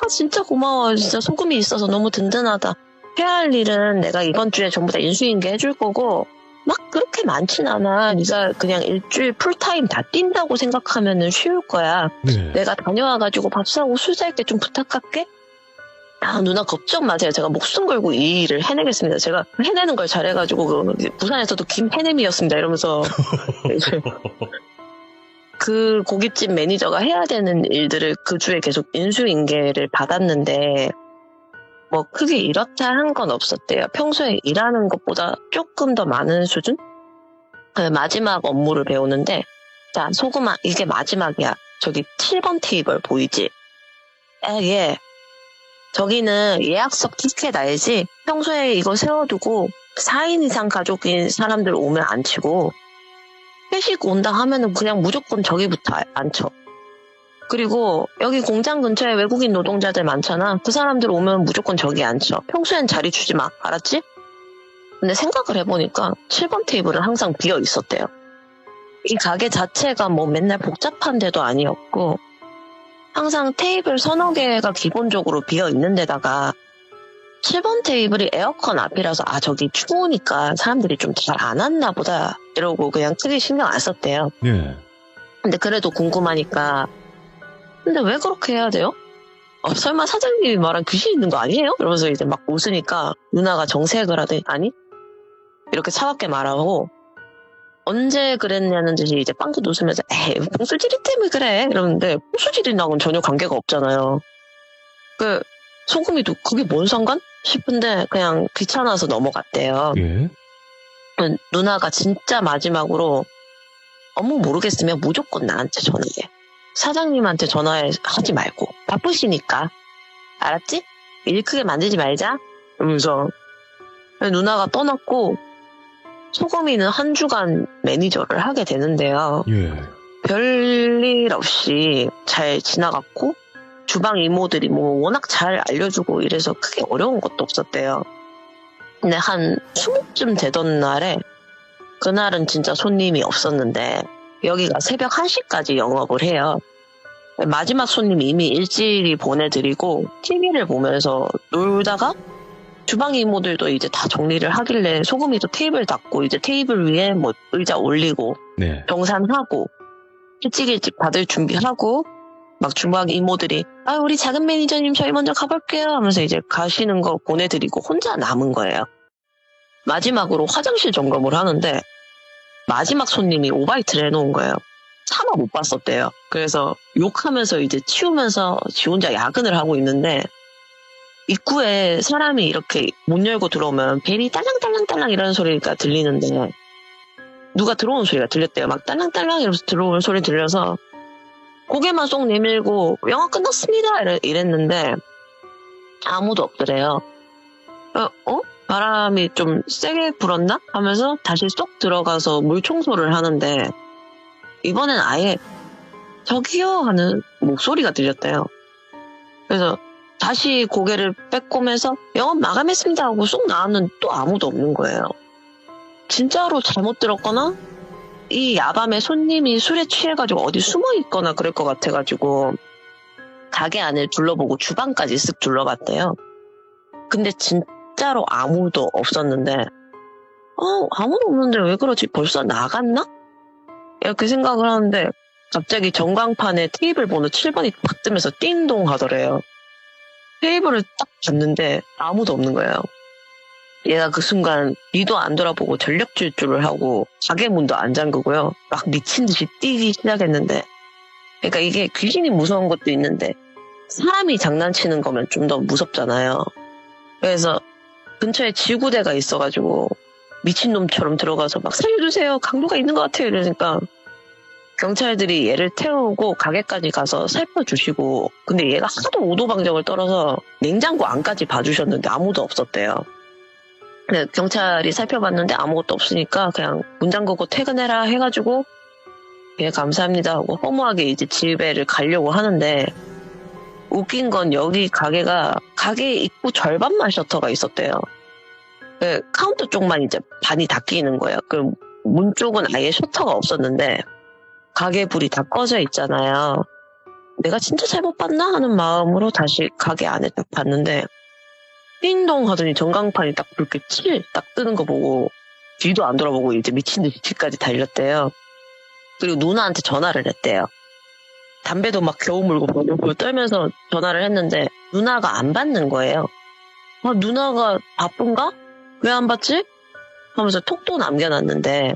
진짜 고마워. 진짜 소금이 있어서 너무 든든하다. 회화할 일은 내가 이번 주에 전부 다 인수인계 해줄 거고 막 그렇게 많진 않아. 네가 그냥 일주일 풀타임 다 뛴다고 생각하면 쉬울 거야. 네. 내가 다녀와가지고 밥 사고 술 살 때 좀 부탁할게. 누나 걱정 마세요. 제가 목숨 걸고 이 일을 해내겠습니다. 제가 해내는 걸 잘해가지고 부산에서도 김해냄이었습니다. 이러면서 그 고깃집 매니저가 해야 되는 일들을 그 주에 계속 인수인계를 받았는데 뭐 크게 이렇다 한 건 없었대요. 평소에 일하는 것보다 조금 더 많은 수준? 마지막 업무를 배우는데 자 소금아 이게 마지막이야. 저기 7번 테이블 보이지? 예. 저기는 예약석 티켓 알지? 평소에 이거 세워두고 4인 이상 가족인 사람들 오면 안 치고 회식 온다 하면은 그냥 무조건 저기부터 앉혀. 그리고 여기 공장 근처에 외국인 노동자들 많잖아. 그 사람들 오면 무조건 저기 앉혀. 평소엔 자리 주지 마. 알았지? 근데 생각을 해보니까 7번 테이블은 항상 비어 있었대요. 이 가게 자체가 뭐 맨날 복잡한 데도 아니었고 항상 테이블 서너 개가 기본적으로 비어 있는 데다가 7번 테이블이 에어컨 앞이라서 저기 추우니까 사람들이 좀 잘 안 왔나 보다 이러고 그냥 크게 신경 안 썼대요. 네. 근데 그래도 궁금하니까 근데 왜 그렇게 해야 돼요? 설마 사장님이 말한 귀신 있는 거 아니에요? 이러면서 이제 막 웃으니까 누나가 정색을 하더니 아니 이렇게 차갑게 말하고 언제 그랬냐는 듯이 이제 빵긋 웃으면서 에이 풍수지리 때문에 그래 이러는데 풍수지리랑은 전혀 관계가 없잖아요. 소금이도 그게 뭔 상관? 싶은데 그냥 귀찮아서 넘어갔대요. 예. 누나가 진짜 마지막으로 모르겠으면 무조건 나한테 전화해. 사장님한테 전화하지 말고 바쁘시니까 알았지? 일 크게 만들지 말자 이러면서 누나가 떠났고 소금이는 한 주간 매니저를 하게 되는데요. 예. 별일 없이 잘 지나갔고 주방 이모들이 뭐 워낙 잘 알려주고 이래서 크게 어려운 것도 없었대요. 근데 한 20쯤 되던 날에 그날은 진짜 손님이 없었는데 여기가 새벽 1시까지 영업을 해요. 마지막 손님 이미 일찍이 보내드리고 TV를 보면서 놀다가 주방 이모들도 이제 다 정리를 하길래 소금이도 테이블 닦고 이제 테이블 위에 뭐 의자 올리고 네. 정산하고 일찍 받을 준비하고 막 주방 이모들이 우리 작은 매니저님 저희 먼저 가볼게요 하면서 이제 가시는 거 보내드리고 혼자 남은 거예요. 마지막으로 화장실 점검을 하는데 마지막 손님이 오바이트를 해놓은 거예요. 차마 못 봤었대요. 그래서 욕하면서 이제 치우면서 지 혼자 야근을 하고 있는데 입구에 사람이 이렇게 못 열고 들어오면 벨이 딸랑딸랑딸랑 이라는 소리가 들리는데 누가 들어오는 소리가 들렸대요. 막 딸랑딸랑 이러면서 들어오는 소리 들려서 고개만 쏙 내밀고 영화 끝났습니다 이랬는데 아무도 없더래요. 바람이 좀 세게 불었나? 하면서 다시 쏙 들어가서 물 청소를 하는데 이번엔 아예 저기요 하는 목소리가 들렸대요. 그래서 다시 고개를 빼꼼해서 영업 마감했습니다 하고 쏙 나왔는데 또 아무도 없는 거예요. 진짜로 잘못 들었거나 이 야밤에 손님이 술에 취해가지고 어디 숨어 있거나 그럴 것 같아가지고 가게 안을 둘러보고 주방까지 쓱 둘러봤대요. 근데 진짜로 아무도 없었는데 아무도 없는데 왜 그러지? 벌써 나갔나? 이렇게 생각을 하는데 갑자기 전광판에 테이블 번호 7번이 딱 뜨면서 띵동 하더래요. 테이블을 딱 봤는데 아무도 없는 거예요. 얘가 그 순간 뒤도 안 돌아보고 전력 질주를 하고 가게 문도 안 잠그고요. 막 미친 듯이 뛰기 시작했는데, 그러니까 이게 귀신이 무서운 것도 있는데 사람이 장난치는 거면 좀 더 무섭잖아요. 그래서 근처에 지구대가 있어가지고 미친놈처럼 들어가서 막 살려주세요, 강도가 있는 것 같아요 이러니까 경찰들이 얘를 태우고 가게까지 가서 살펴주시고, 근데 얘가 하도 오도방정을 떨어서 냉장고 안까지 봐주셨는데 아무도 없었대요. 근데 경찰이 살펴봤는데 아무것도 없으니까 그냥 문 잠그고 퇴근해라 해가지고 예 감사합니다 하고 허무하게 이제 집에를 가려고 하는데, 웃긴 건 여기 가게가 가게 입구 절반만 셔터가 있었대요. 그 카운터 쪽만 이제 반이 닫히는 거예요. 그 문 쪽은 아예 셔터가 없었는데 가게 불이 다 꺼져 있잖아요. 내가 진짜 잘못 봤나 하는 마음으로 다시 가게 안에 딱 봤는데 띵동 하더니 전광판이 딱 불빛이 딱 뜨는 거 보고 뒤도 안 돌아보고 이제 미친 듯이 집까지 달렸대요. 그리고 누나한테 전화를 했대요. 담배도 막 겨우 물고 벌벌 떨면서 전화를 했는데 누나가 안 받는 거예요. 누나가 바쁜가? 왜 안 받지? 하면서 톡도 남겨놨는데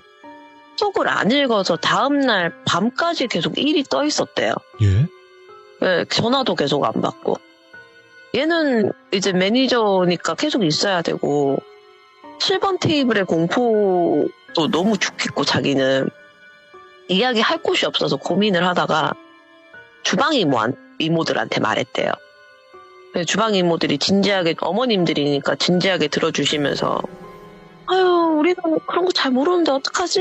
톡을 안 읽어서 다음날 밤까지 계속 일이 떠 있었대요. 예? 네, 전화도 계속 안 받고. 얘는 이제 매니저니까 계속 있어야 되고 7번 테이블의 공포도 너무 죽겠고 자기는 이야기할 곳이 없어서 고민을 하다가 주방 이모들한테 말했대요. 주방 이모들이 진지하게, 어머님들이니까 진지하게 들어주시면서 아유 우리는 그런 거 잘 모르는데 어떡하지?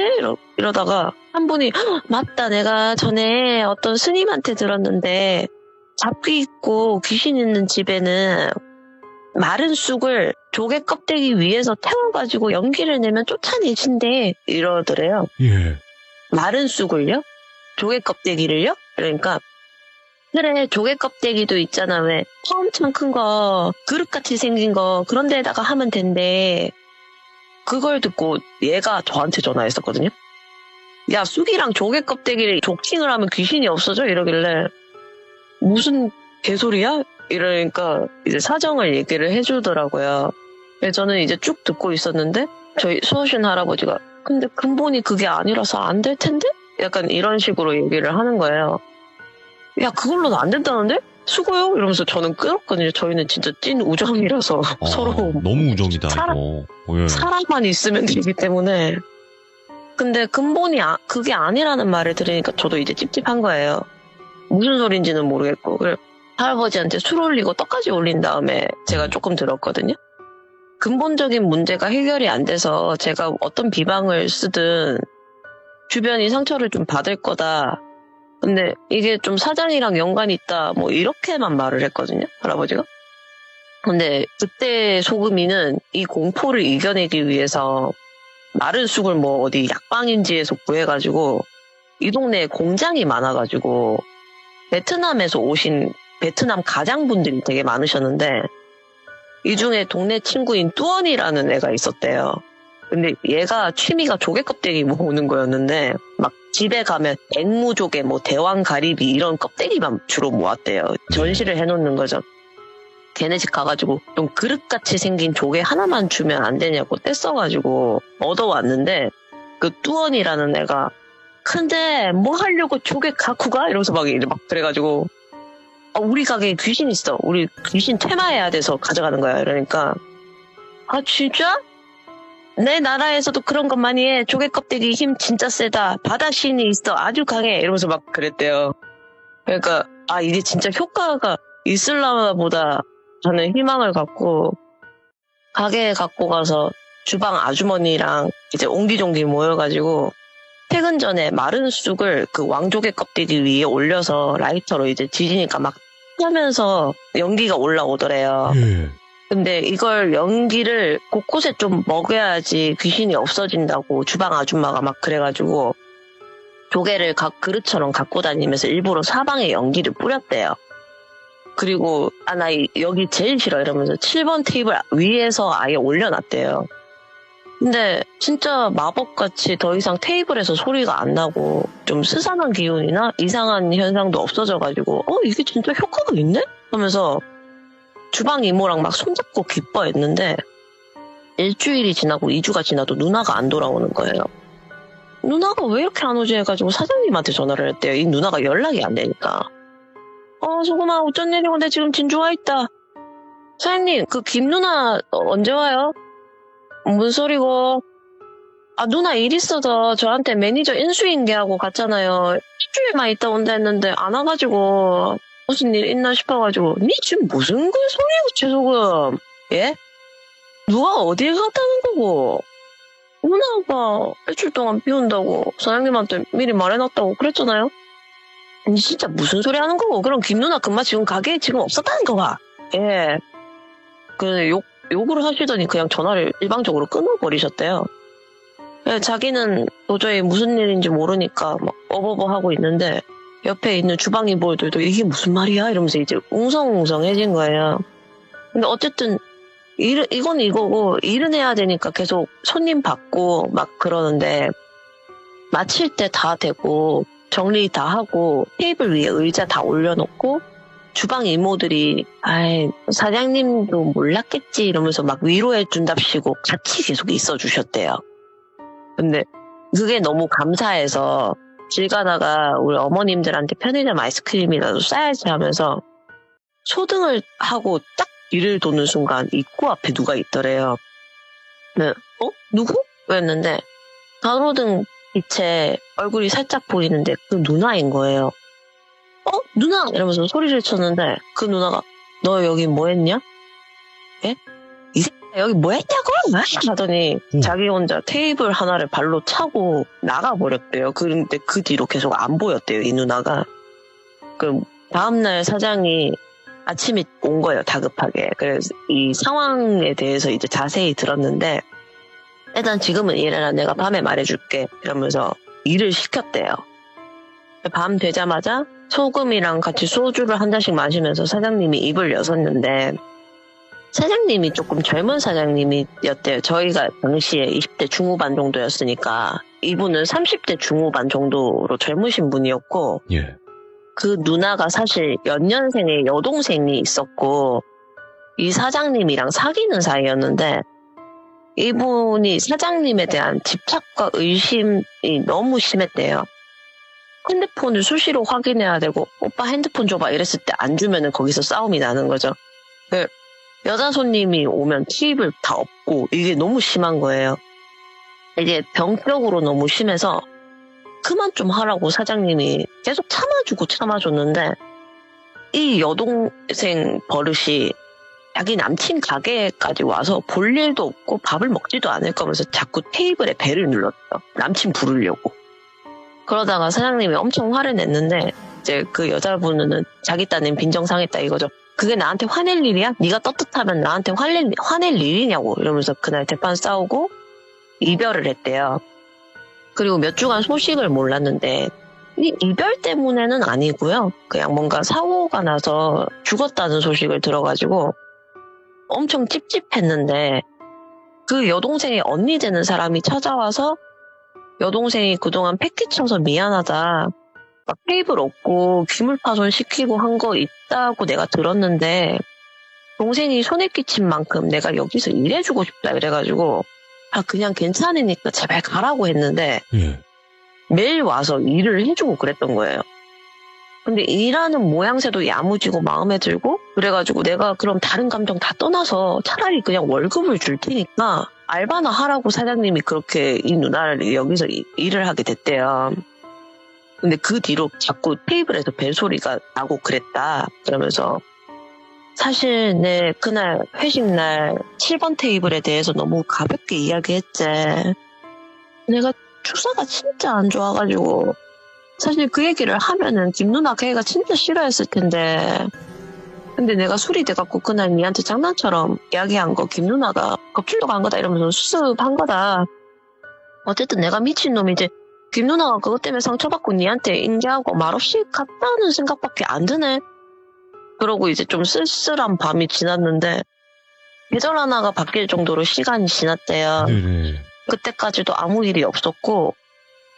이러다가 한 분이 맞다, 내가 전에 어떤 스님한테 들었는데 잡귀 있고 귀신 있는 집에는 마른 쑥을 조개 껍데기 위에서 태워가지고 연기를 내면 쫓아내신대 이러더래요. 예. 마른 쑥을요? 조개 껍데기를요? 그러니까 그래 조개 껍데기도 있잖아, 왜 엄청 큰 거 그릇같이 생긴 거 그런 데다가 하면 된대. 그걸 듣고 얘가 저한테 전화했었거든요. 야, 쑥이랑 조개 껍데기를 조킹을 하면 귀신이 없어져? 이러길래 무슨 개소리야? 이러니까 이제 사정을 얘기를 해주더라고요. 그래서 저는 이제 쭉 듣고 있었는데 저희 수호신 할아버지가 근데 근본이 그게 아니라서 안 될 텐데? 약간 이런 식으로 얘기를 하는 거예요. 야, 그걸로는 안 된다는데? 수고요? 이러면서 저는 끊었거든요. 저희는 진짜 찐 우정이라서 서로 너무 우정이다 이거. 예. 사람만 있으면 되기 때문에. 근데 근본이 그게 아니라는 말을 들으니까 저도 이제 찝찝한 거예요. 무슨 소린지는 모르겠고. 그래 할아버지한테 술 올리고 떡까지 올린 다음에 제가 조금 들었거든요. 근본적인 문제가 해결이 안 돼서 제가 어떤 비방을 쓰든 주변이 상처를 좀 받을 거다. 근데 이게 좀 사장이랑 연관이 있다, 뭐 이렇게만 말을 했거든요, 할아버지가. 근데 그때 소금이는 이 공포를 이겨내기 위해서 마른 쑥을 뭐 어디 약방인지에서 구해가지고 이 동네에 공장이 많아가지고 베트남에서 오신 베트남 가장분들이 되게 많으셨는데 이 중에 동네 친구인 뚜원이라는 애가 있었대요. 근데 얘가 취미가 조개 껍데기 모으는 거였는데 막 집에 가면 앵무조개, 뭐 대왕가리비 이런 껍데기만 주로 모았대요. 전시를 해놓는 거죠. 걔네 집 가가지고 좀 그릇같이 생긴 조개 하나만 주면 안 되냐고 떼써가지고 얻어왔는데 그 뚜원이라는 애가 근데 뭐 하려고 조개 갖고 가? 이러면서 막 그래가지고 우리 가게에 귀신 있어. 우리 귀신 퇴마해야 돼서 가져가는 거야. 이러니까 아 진짜? 내 나라에서도 그런 것 많이 해. 조개 껍데기 힘 진짜 세다. 바다 신이 있어. 아주 강해. 이러면서 막 그랬대요. 그러니까 이게 진짜 효과가 있을라나 보다 저는 희망을 갖고 가게에 갖고 가서 주방 아주머니랑 이제 옹기종기 모여가지고 퇴근 전에 마른 쑥을 그 왕조개 껍데기 위에 올려서 라이터로 이제 지지니까 막 하면서 연기가 올라오더래요. 예. 근데 이걸 연기를 곳곳에 좀 먹여야지 귀신이 없어진다고 주방 아줌마가 막 그래가지고 조개를 각 그릇처럼 갖고 다니면서 일부러 사방에 연기를 뿌렸대요. 그리고 나 여기 제일 싫어 이러면서 7번 테이블 위에서 아예 올려놨대요. 근데 진짜 마법같이 더 이상 테이블에서 소리가 안 나고 좀 스산한 기운이나 이상한 현상도 없어져가지고 이게 진짜 효과가 있네? 하면서 주방 이모랑 막 손잡고 기뻐했는데 일주일이 지나고 2주가 지나도 누나가 안 돌아오는 거예요. 누나가 왜 이렇게 안 오지 해가지고 사장님한테 전화를 했대요. 이 누나가 연락이 안 되니까. 소금아 어쩐 일이고 내 지금 진주 와 있다. 사장님 그 김 누나 언제 와요? 뭔 소리고? 누나 일 있어서 저한테 매니저 인수인계하고 갔잖아요. 일주일만 있다 온다 했는데 안 와가지고 무슨 일 있나 싶어가지고 니 지금 무슨 그 소리고 최소금? 예? 누가 어디에 갔다는 거고? 누나가 일주일 동안 비 온다고 사장님한테 미리 말해놨다고 그랬잖아요? 니 진짜 무슨 소리 하는 거고? 그럼 김 누나 금마 지금 가게에 지금 없었다는 거가? 예. 욕을 하시더니 그냥 전화를 일방적으로 끊어버리셨대요. 예, 자기는 도저히 무슨 일인지 모르니까 막 어버버 하고 있는데 옆에 있는 주방 이모들도 이게 무슨 말이야? 이러면서 이제 웅성웅성해진 거예요. 근데 어쨌든 이건 이거고 일은 해야 되니까 계속 손님 받고 막 그러는데 마칠 때 다 되고 정리 다 하고 테이블 위에 의자 다 올려놓고 주방 이모들이 사장님도 몰랐겠지 이러면서 막 위로해 준답시고 같이 계속 있어 주셨대요. 근데 그게 너무 감사해서 길 가다가 우리 어머님들한테 편의점 아이스크림이라도 싸야지 하면서 소등을 하고 딱 뒤를 도는 순간 입구 앞에 누가 있더래요. 네, 누구? 그랬는데 가로등 빛에 얼굴이 살짝 보이는데 그 누나인 거예요. 누나! 이러면서 소리를 쳤는데 그 누나가 너 여기 뭐 했냐? 예? 이 새끼야 여기 뭐 했냐고? 하더니 자기 혼자 테이블 하나를 발로 차고 나가버렸대요. 그런데 그 뒤로 계속 안 보였대요, 이 누나가. 그 다음날 사장이 아침에 온 거예요, 다급하게. 그래서 이 상황에 대해서 이제 자세히 들었는데 일단 지금은 일해라, 내가 밤에 말해줄게 이러면서 일을 시켰대요. 밤 되자마자 소금이랑 같이 소주를 한 잔씩 마시면서 사장님이 입을 여섰는데 사장님이 조금 젊은 사장님이었대요. 저희가 당시에 20대 중후반 정도였으니까 이분은 30대 중후반 정도로 젊으신 분이었고 예. 그 누나가 사실 연년생의 여동생이 있었고 이 사장님이랑 사귀는 사이였는데 이분이 사장님에 대한 집착과 의심이 너무 심했대요. 핸드폰을 수시로 확인해야 되고 오빠 핸드폰 줘봐 이랬을 때 안 주면은 거기서 싸움이 나는 거죠. 여자 손님이 오면 팁을 다 없고 이게 너무 심한 거예요. 이게 병적으로 너무 심해서 그만 좀 하라고 사장님이 계속 참아줬는데 이 여동생 버릇이 자기 남친 가게까지 와서 볼 일도 없고 밥을 먹지도 않을 거면서 자꾸 테이블에 벨을 눌렀어요. 남친 부르려고. 그러다가 사장님이 엄청 화를 냈는데 이제 그 여자분은 자기 딴엔 빈정상했다 이거죠. 그게 나한테 화낼 일이야? 네가 떳떳하면 나한테 화낼 일이냐고 이러면서 그날 대판 싸우고 이별을 했대요. 그리고 몇 주간 소식을 몰랐는데 이 이별 때문에는 아니고요. 그냥 뭔가 사고가 나서 죽었다는 소식을 들어가지고 엄청 찝찝했는데 그 여동생의 언니 되는 사람이 찾아와서 여동생이 그동안 패기 쳐서 미안하다. 막 테이블 없고 기물파손 시키고 한 거 있다고 내가 들었는데 동생이 손해 끼친 만큼 내가 여기서 일해주고 싶다 이래가지고 그냥 괜찮으니까 제발 가라고 했는데 매일 와서 일을 해주고 그랬던 거예요. 근데 일하는 모양새도 야무지고 마음에 들고 그래가지고 내가 그럼 다른 감정 다 떠나서 차라리 그냥 월급을 줄 테니까 알바나 하라고 사장님이 그렇게 이 누나를 여기서 일을 하게 됐대요. 근데 그 뒤로 자꾸 테이블에서 벨소리가 나고 그랬다. 그러면서 사실 내 그날 회식날 7번 테이블에 대해서 너무 가볍게 이야기했지. 내가 추사가 진짜 안 좋아가지고 사실 그 얘기를 하면은 김 누나 걔가 진짜 싫어했을 텐데 근데 내가 술이 돼갖고 그날 니한테 장난처럼 이야기한 거 김 누나가 겁질러 간 거다 이러면서 수습한 거다. 어쨌든 내가 미친놈이지 김 누나가 그것 때문에 상처받고 니한테 인계하고 말없이 갔다는 생각밖에 안 드네. 그러고 이제 좀 쓸쓸한 밤이 지났는데 계절 하나가 바뀔 정도로 시간이 지났대요. 네네. 그때까지도 아무 일이 없었고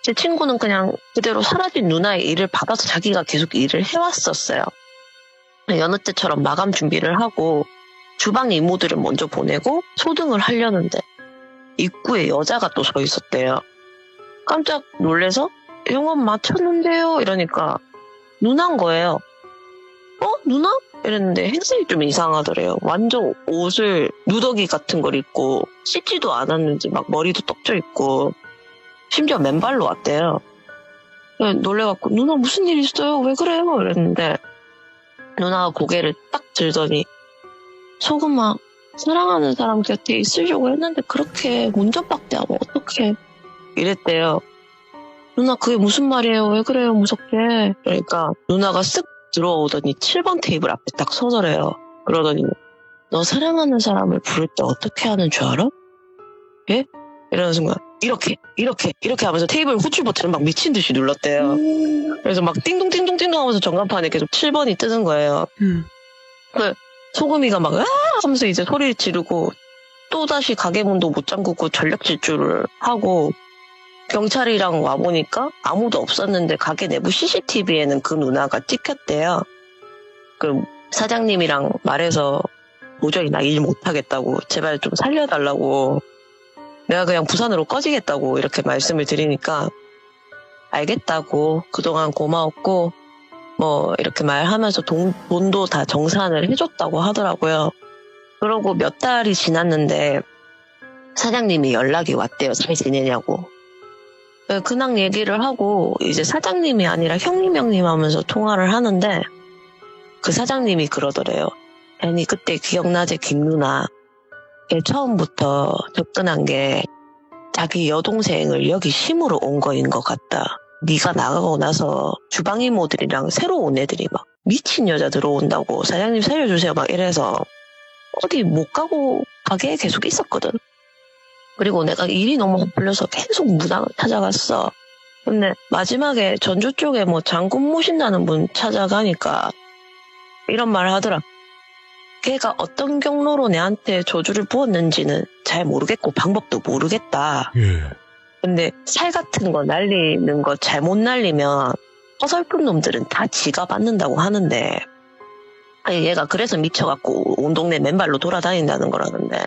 제 친구는 그냥 그대로 사라진 누나의 일을 받아서 자기가 계속 일을 해왔었어요. 여느 때처럼 마감 준비를 하고 주방 이모들을 먼저 보내고 소등을 하려는데 입구에 여자가 또 서 있었대요. 깜짝 놀래서 영업 마쳤는데요 이러니까 누나인 거예요. 누나? 이랬는데 행색이 좀 이상하더래요. 완전 옷을 누더기 같은 걸 입고 씻지도 않았는지 막 머리도 떡져 있고 심지어 맨발로 왔대요. 놀래갖고 누나 무슨 일 있어요? 왜 그래요? 이랬는데 누나가 고개를 딱 들더니 소금아 사랑하는 사람 곁에 있으려고 했는데 그렇게 문전박대하면 어떡해 이랬대요. 누나 그게 무슨 말이에요? 왜 그래요? 무섭게. 그러니까 누나가 쓱 들어오더니 7번 테이블 앞에 딱 서더래요. 그러더니 너 사랑하는 사람을 부를 때 어떻게 하는 줄 알아? 예? 이러는 순간 이렇게 하면서 테이블 호출 버튼을 막 미친 듯이 눌렀대요. 그래서 막 띵동띵동띵동 하면서 전광판에 계속 7번이 뜨는 거예요. 소금이가 막 하면서 이제 소리를 지르고 또다시 가게 문도 못 잠그고 전력 질주를 하고 경찰이랑 와보니까 아무도 없었는데 가게 내부 CCTV에는 그 누나가 찍혔대요. 그 사장님이랑 말해서 도저히 나 일 못하겠다고 제발 좀 살려달라고 내가 그냥 부산으로 꺼지겠다고 이렇게 말씀을 드리니까 알겠다고 그동안 고마웠고 뭐 이렇게 말하면서 돈도 다 정산을 해줬다고 하더라고요. 그러고 몇 달이 지났는데 사장님이 연락이 왔대요. 잘 지내냐고. 근황 얘기를 하고 이제 사장님이 아니라 형님 하면서 통화를 하는데 그 사장님이 그러더래요. 아니 그때 기억나지 김누나. 걔 처음부터 접근한 게 자기 여동생을 여기 심으러 온 거인 것 같다. 네가 나가고 나서 주방 이모들이랑 새로 온 애들이 막 미친 여자 들어온다고 사장님 살려주세요 막 이래서 어디 못 가고 가게에 계속 있었거든. 그리고 내가 일이 너무 헛불려서 계속 무당을 찾아갔어. 근데 마지막에 전주 쪽에 뭐 장군 모신다는 분 찾아가니까 이런 말을 하더라. 걔가 어떤 경로로 내한테 저주를 부었는지는 잘 모르겠고 방법도 모르겠다. 예. 근데 살 같은 거 날리는 거 잘못 날리면 어설픈 놈들은 다 지가 받는다고 하는데 아니 얘가 그래서 미쳐갖고 온 동네 맨발로 돌아다닌다는 거라는데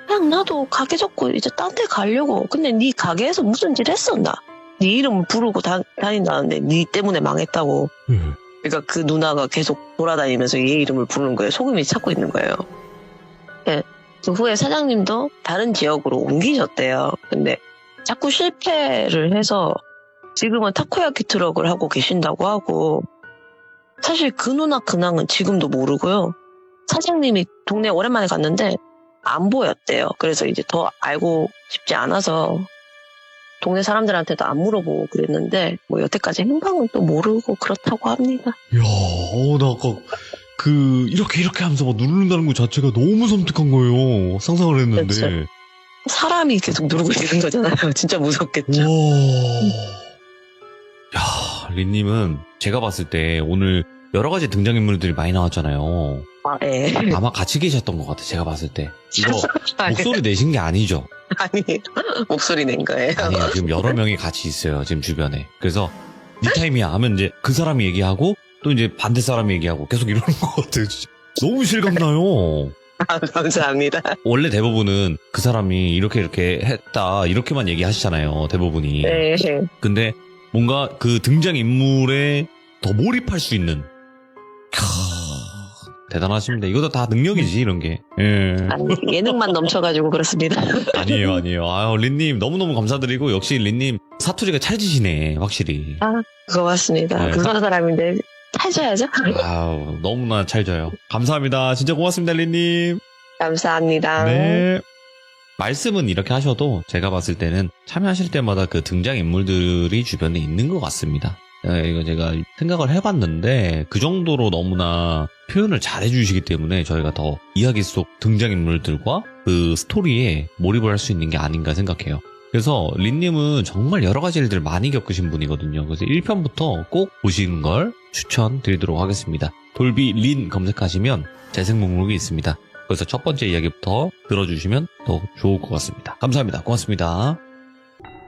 그냥 나도 가게 접고 이제 딴 데 가려고. 근데 네 가게에서 무슨 일 했었나? 네 이름을 부르고 다닌다는데 네 때문에 망했다고. 그러니까 그 누나가 계속 돌아다니면서 얘 이름을 부르는 거예요. 소금이 찾고 있는 거예요. 네. 그 후에 사장님도 다른 지역으로 옮기셨대요. 근데 자꾸 실패를 해서 지금은 타코야키 트럭을 하고 계신다고 하고 사실 그 누나 근황은 지금도 모르고요. 사장님이 동네 오랜만에 갔는데 안 보였대요. 그래서 이제 더 알고 싶지 않아서 동네 사람들한테도 안 물어보고 그랬는데 뭐 여태까지 행방은 또 모르고 그렇다고 합니다. 이야, 나 아까 이렇게 하면서 막 누른다는 것 자체가 너무 섬뜩한 거예요. 상상을 했는데. 그렇죠. 사람이 계속 누르고 있는 거잖아요. 진짜 무섭겠죠. 야, 린님은 제가 봤을 때 오늘 여러 가지 등장인물들이 많이 나왔잖아요. 예. 아마 같이 계셨던 것 같아, 제가 봤을 때. 이거 목소리 내신 게 아니죠? 아니, 목소리 낸 거예요. 아니에요. 지금 여러 명이 같이 있어요, 지금 주변에. 그래서 니 타임이야 하면 이제 그 사람이 얘기하고 또 이제 반대 사람이 얘기하고 계속 이러는 것 같아요. 너무 실감나요. 아, 감사합니다. 원래 대부분은 그 사람이 이렇게 했다 이렇게만 얘기하시잖아요, 대부분이. 네. 근데 뭔가 그 등장인물에 더 몰입할 수 있는 대단하십니다. 이것도 다 능력이지, 이런 게. 예. 아니, 예능만 넘쳐가지고 그렇습니다. 아니에요. 아유, 린님 너무너무 감사드리고 역시 린님 사투리가 찰지시네, 확실히. 아, 고맙습니다. 네. 부산 사람인데 찾아야죠. 아우, 너무나 찰져요. 감사합니다. 진짜 고맙습니다, 린님. 감사합니다. 네. 말씀은 이렇게 하셔도 제가 봤을 때는 참여하실 때마다 그 등장인물들이 주변에 있는 것 같습니다. 이거 제가 생각을 해봤는데 그 정도로 너무나 표현을 잘 해주시기 때문에 저희가 더 이야기 속 등장인물들과 그 스토리에 몰입을 할 수 있는 게 아닌가 생각해요. 그래서 린님은 정말 여러 가지 일들 많이 겪으신 분이거든요. 그래서 1편부터 꼭 보시는 걸 추천드리도록 하겠습니다. 돌비 린 검색하시면 재생 목록이 있습니다. 그래서 첫 번째 이야기부터 들어주시면 더 좋을 것 같습니다. 감사합니다. 고맙습니다.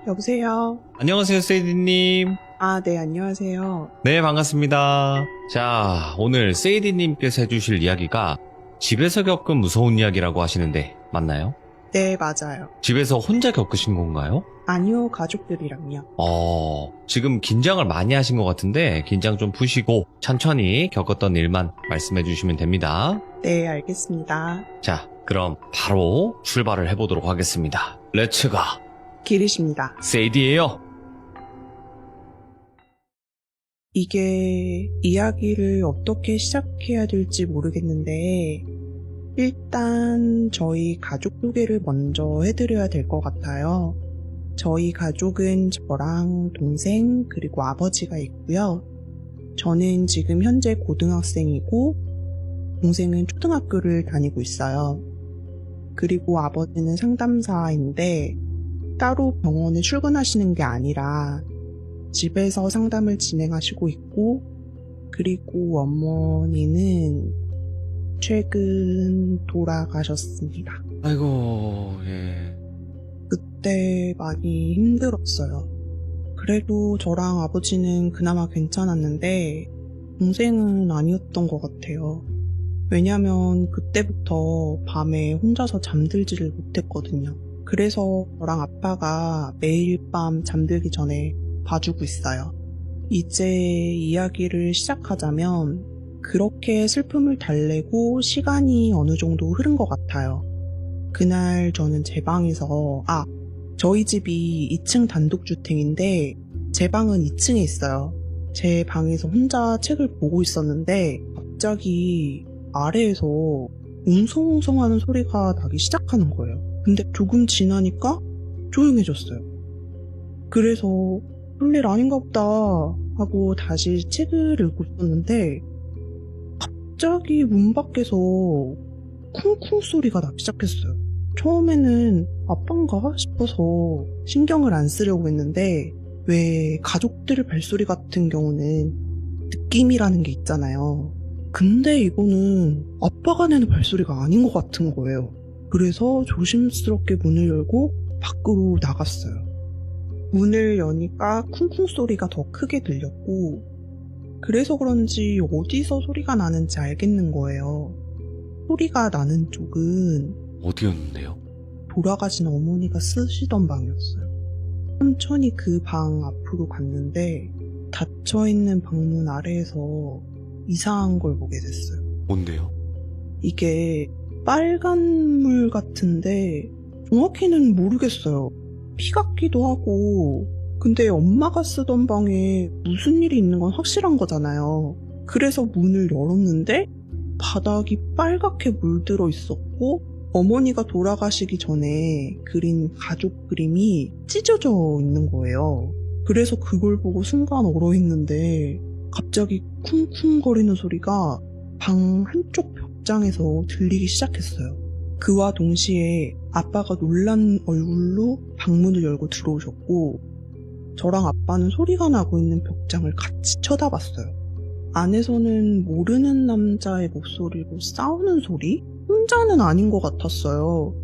여보세요? 안녕하세요, 세이디님. 아, 네, 안녕하세요. 네, 반갑습니다. 자, 오늘 세이디님께서 해주실 이야기가 집에서 겪은 무서운 이야기라고 하시는데 맞나요? 네, 맞아요. 집에서 혼자 겪으신 건가요? 아니요, 가족들이랑요. 지금 긴장을 많이 하신 것 같은데 긴장 좀 푸시고 천천히 겪었던 일만 말씀해 주시면 됩니다. 네, 알겠습니다. 자, 그럼 바로 출발을 해보도록 하겠습니다. 렛츠가 기리십니다. 세이디예요. 이게 이야기를 어떻게 시작해야 될지 모르겠는데 일단 저희 가족 소개를 먼저 해드려야 될 것 같아요. 저희 가족은 저랑 동생 그리고 아버지가 있고요. 저는 지금 현재 고등학생이고 동생은 초등학교를 다니고 있어요. 그리고 아버지는 상담사인데 따로 병원에 출근하시는 게 아니라 집에서 상담을 진행하시고 있고 그리고 어머니는 최근 돌아가셨습니다. 아이고, 예. 그때 많이 힘들었어요. 그래도 저랑 아버지는 그나마 괜찮았는데 동생은 아니었던 것 같아요. 왜냐면 그때부터 밤에 혼자서 잠들지를 못했거든요. 그래서 저랑 아빠가 매일 밤 잠들기 전에 봐주고 있어요. 이제 이야기를 시작하자면 그렇게 슬픔을 달래고 시간이 어느 정도 흐른 것 같아요. 그날 저는 제 방에서 저희 집이 2층 단독주택인데 제 방은 2층에 있어요. 제 방에서 혼자 책을 보고 있었는데 갑자기 아래에서 웅성웅성하는 소리가 나기 시작하는 거예요. 근데 조금 지나니까 조용해졌어요. 그래서 별일 아닌가 보다 하고 다시 책을 읽고 있었는데 갑자기 문 밖에서 쿵쿵 소리가 나기 시작했어요. 처음에는 아빠인가 싶어서 신경을 안 쓰려고 했는데 왜 가족들 발소리 같은 경우는 느낌이라는 게 있잖아요. 근데 이거는 아빠가 내는 발소리가 아닌 것 같은 거예요. 그래서 조심스럽게 문을 열고 밖으로 나갔어요. 문을 여니까 쿵쿵 소리가 더 크게 들렸고 그래서 그런지 어디서 소리가 나는지 알겠는 거예요. 소리가 나는 쪽은 어디였는데요? 돌아가신 어머니가 쓰시던 방이었어요. 천천히 그 방 앞으로 갔는데 닫혀있는 방문 아래에서 이상한 걸 보게 됐어요. 뭔데요? 이게 빨간 물 같은데 정확히는 모르겠어요. 피 같기도 하고 근데 엄마가 쓰던 방에 무슨 일이 있는 건 확실한 거잖아요. 그래서 문을 열었는데 바닥이 빨갛게 물들어 있었고 어머니가 돌아가시기 전에 그린 가족 그림이 찢어져 있는 거예요. 그래서 그걸 보고 순간 얼어있는데 갑자기 쿵쿵거리는 소리가 방 한쪽 벽장에서 들리기 시작했어요. 그와 동시에 아빠가 놀란 얼굴로 방문을 열고 들어오셨고 저랑 아빠는 소리가 나고 있는 벽장을 같이 쳐다봤어요. 안에서는 모르는 남자의 목소리로 싸우는 소리? 혼자는 아닌 것 같았어요.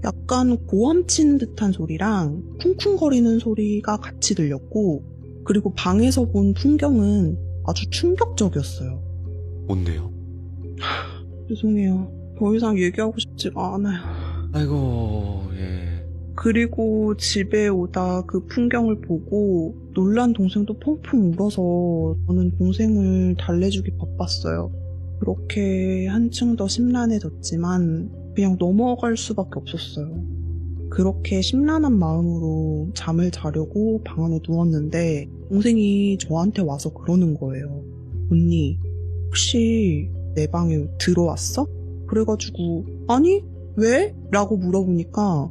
약간 고함 치는 듯한 소리랑 쿵쿵거리는 소리가 같이 들렸고 그리고 방에서 본 풍경은 아주 충격적이었어요. 뭔데요? 죄송해요. 더 이상 얘기하고 싶지가 않아요. 아이고, 예. 그리고 집에 오다 그 풍경을 보고 놀란 동생도 펑펑 울어서 저는 동생을 달래주기 바빴어요. 그렇게 한층 더 심란해졌지만 그냥 넘어갈 수밖에 없었어요. 그렇게 심란한 마음으로 잠을 자려고 방 안에 누웠는데 동생이 저한테 와서 그러는 거예요. 언니, 혹시 내 방에 들어왔어? 그래가지고 아니, 왜? 라고 물어보니까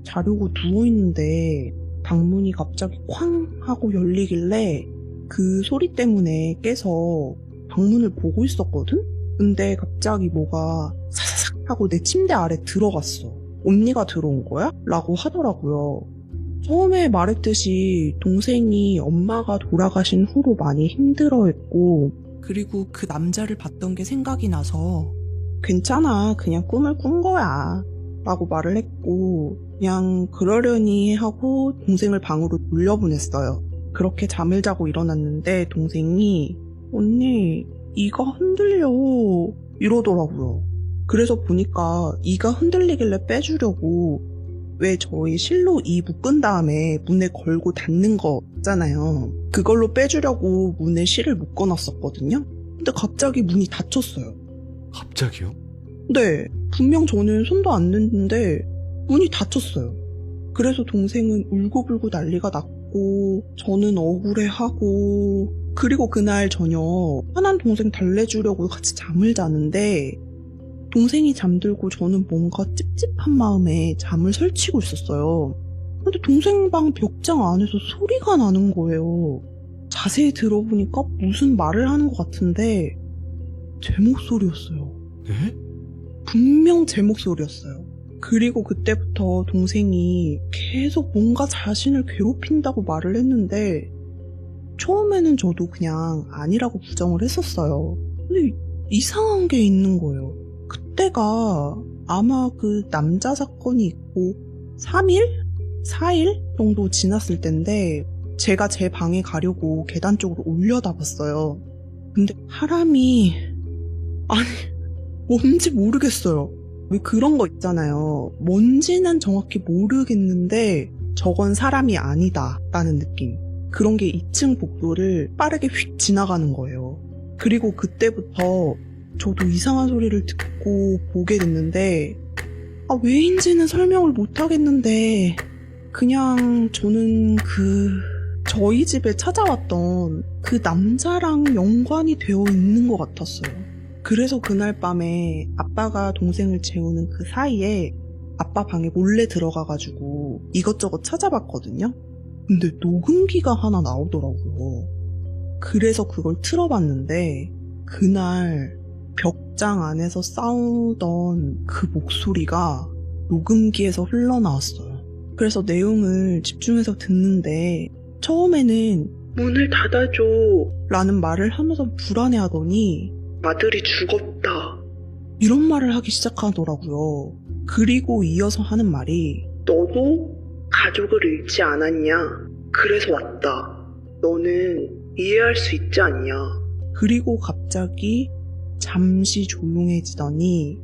자려고 누워있는데 방문이 갑자기 쾅 하고 열리길래 그 소리 때문에 깨서 방문을 보고 있었거든? 근데 갑자기 뭐가 사사삭 하고 내 침대 아래 들어갔어. 언니가 들어온 거야? 라고 하더라고요. 처음에 말했듯이 동생이 엄마가 돌아가신 후로 많이 힘들어했고 그리고 그 남자를 봤던 게 생각이 나서 괜찮아, 그냥 꿈을 꾼 거야 라고 말을 했고 그냥 그러려니 하고 동생을 방으로 돌려보냈어요. 그렇게 잠을 자고 일어났는데 동생이 언니 이가 흔들려 이러더라고요. 그래서 보니까 이가 흔들리길래 빼주려고 왜 저희 실로 이 묶은 다음에 문에 걸고 닫는 거 있잖아요. 그걸로 빼주려고 문에 실을 묶어놨었거든요. 근데 갑자기 문이 닫혔어요. 갑자기요? 네, 분명 저는 손도 안 댔는데 문이 닫혔어요. 그래서 동생은 울고불고 난리가 났고 저는 억울해하고 그리고 그날 저녁 화난 동생 달래주려고 같이 잠을 자는데 동생이 잠들고 저는 뭔가 찝찝한 마음에 잠을 설치고 있었어요. 근데 동생 방 벽장 안에서 소리가 나는 거예요. 자세히 들어보니까 무슨 말을 하는 것 같은데 제 목소리였어요. 네? 분명 제 목소리였어요. 그리고 그때부터 동생이 계속 뭔가 자신을 괴롭힌다고 말을 했는데 처음에는 저도 그냥 아니라고 부정을 했었어요. 근데 이상한 게 있는 거예요. 그때가 아마 그 남자 사건이 있고 3일? 4일 정도 지났을 때인데 제가 제 방에 가려고 계단 쪽으로 올려다봤어요. 근데 사람이 아니 뭔지 모르겠어요. 왜 그런 거 있잖아요. 뭔지는 정확히 모르겠는데 저건 사람이 아니다 라는 느낌. 그런 게 2층 복도를 빠르게 휙 지나가는 거예요. 그리고 그때부터 저도 이상한 소리를 듣고 보게 됐는데 왜인지는 설명을 못 하겠는데 그냥 저는 저희 집에 찾아왔던 그 남자랑 연관이 되어 있는 것 같았어요. 그래서 그날 밤에 아빠가 동생을 재우는 그 사이에 아빠 방에 몰래 들어가가지고 이것저것 찾아봤거든요. 근데 녹음기가 하나 나오더라고요. 그래서 그걸 틀어봤는데 그날 벽장 안에서 싸우던 그 목소리가 녹음기에서 흘러나왔어요. 그래서 내용을 집중해서 듣는데 처음에는 문을 닫아줘 라는 말을 하면서 불안해하더니 아들이 죽었다 이런 말을 하기 시작하더라고요. 그리고 이어서 하는 말이 너도 가족을 잃지 않았냐? 그래서 왔다. 너는 이해할 수 있지 않냐? 그리고 갑자기 잠시 조용해지더니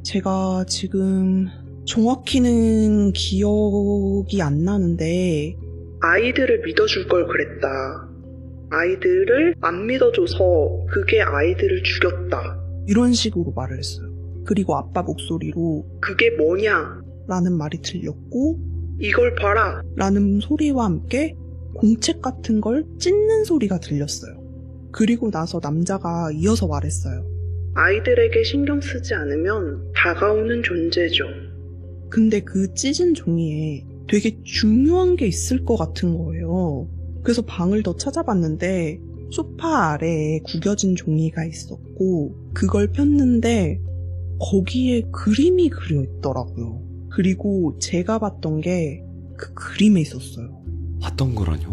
제가 지금 정확히는 기억이 안 나는데 아이들을 믿어줄 걸 그랬다. 아이들을 안 믿어줘서 그게 아이들을 죽였다. 이런 식으로 말을 했어요. 그리고 아빠 목소리로 그게 뭐냐? 라는 말이 들렸고 이걸 봐라! 라는 소리와 함께 공책 같은 걸 찢는 소리가 들렸어요. 그리고 나서 남자가 이어서 말했어요. 아이들에게 신경 쓰지 않으면 다가오는 존재죠. 근데 그 찢은 종이에 되게 중요한 게 있을 것 같은 거예요. 그래서 방을 더 찾아봤는데 소파 아래에 구겨진 종이가 있었고 그걸 폈는데 거기에 그림이 그려 있더라고요. 그리고 제가 봤던 게 그 그림에 있었어요. 봤던 거라뇨?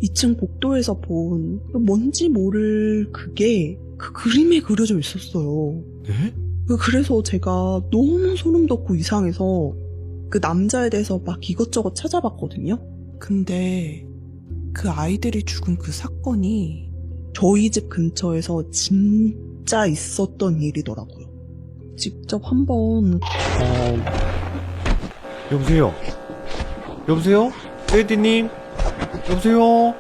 2층 복도에서 본 뭔지 모를 그게 그 그림에 그려져 있었어요. 네? 그래서 제가 너무 소름 돋고 이상해서 그 남자에 대해서 막 이것저것 찾아봤거든요. 근데 그 아이들이 죽은 그 사건이 저희 집 근처에서 진짜 있었던 일이더라고요. 직접 한번 여보세요? 여보세요? 에디님? 여보세요?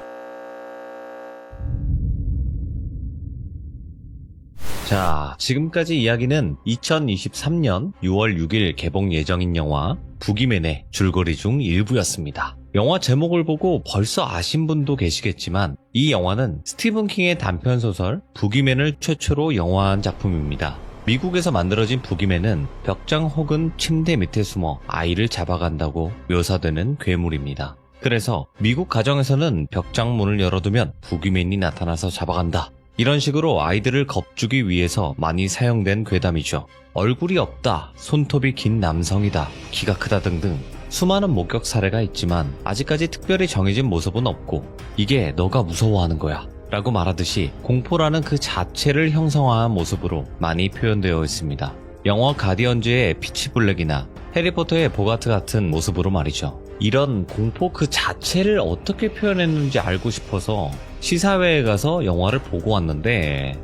자, 지금까지 이야기는 2023년 6월 6일 개봉 예정인 영화 부기맨의 줄거리 중 일부였습니다. 영화 제목을 보고 벌써 아신 분도 계시겠지만 이 영화는 스티븐 킹의 단편소설 부기맨을 최초로 영화한 작품입니다. 미국에서 만들어진 부기맨은 벽장 혹은 침대 밑에 숨어 아이를 잡아간다고 묘사되는 괴물입니다. 그래서 미국 가정에서는 벽장 문을 열어두면 부기맨이 나타나서 잡아간다. 이런 식으로 아이들을 겁주기 위해서 많이 사용된 괴담이죠. 얼굴이 없다, 손톱이 긴 남성이다, 키가 크다 등등 수많은 목격 사례가 있지만 아직까지 특별히 정해진 모습은 없고 이게 너가 무서워하는 거야, 라고 말하듯이 공포라는 그 자체를 형성화한 모습으로 많이 표현되어 있습니다. 영화 가디언즈의 피치 블랙이나 해리포터의 보가트 같은 모습으로 말이죠. 이런 공포 그 자체를 어떻게 표현했는지 알고 싶어서 시사회에 가서 영화를 보고 왔는데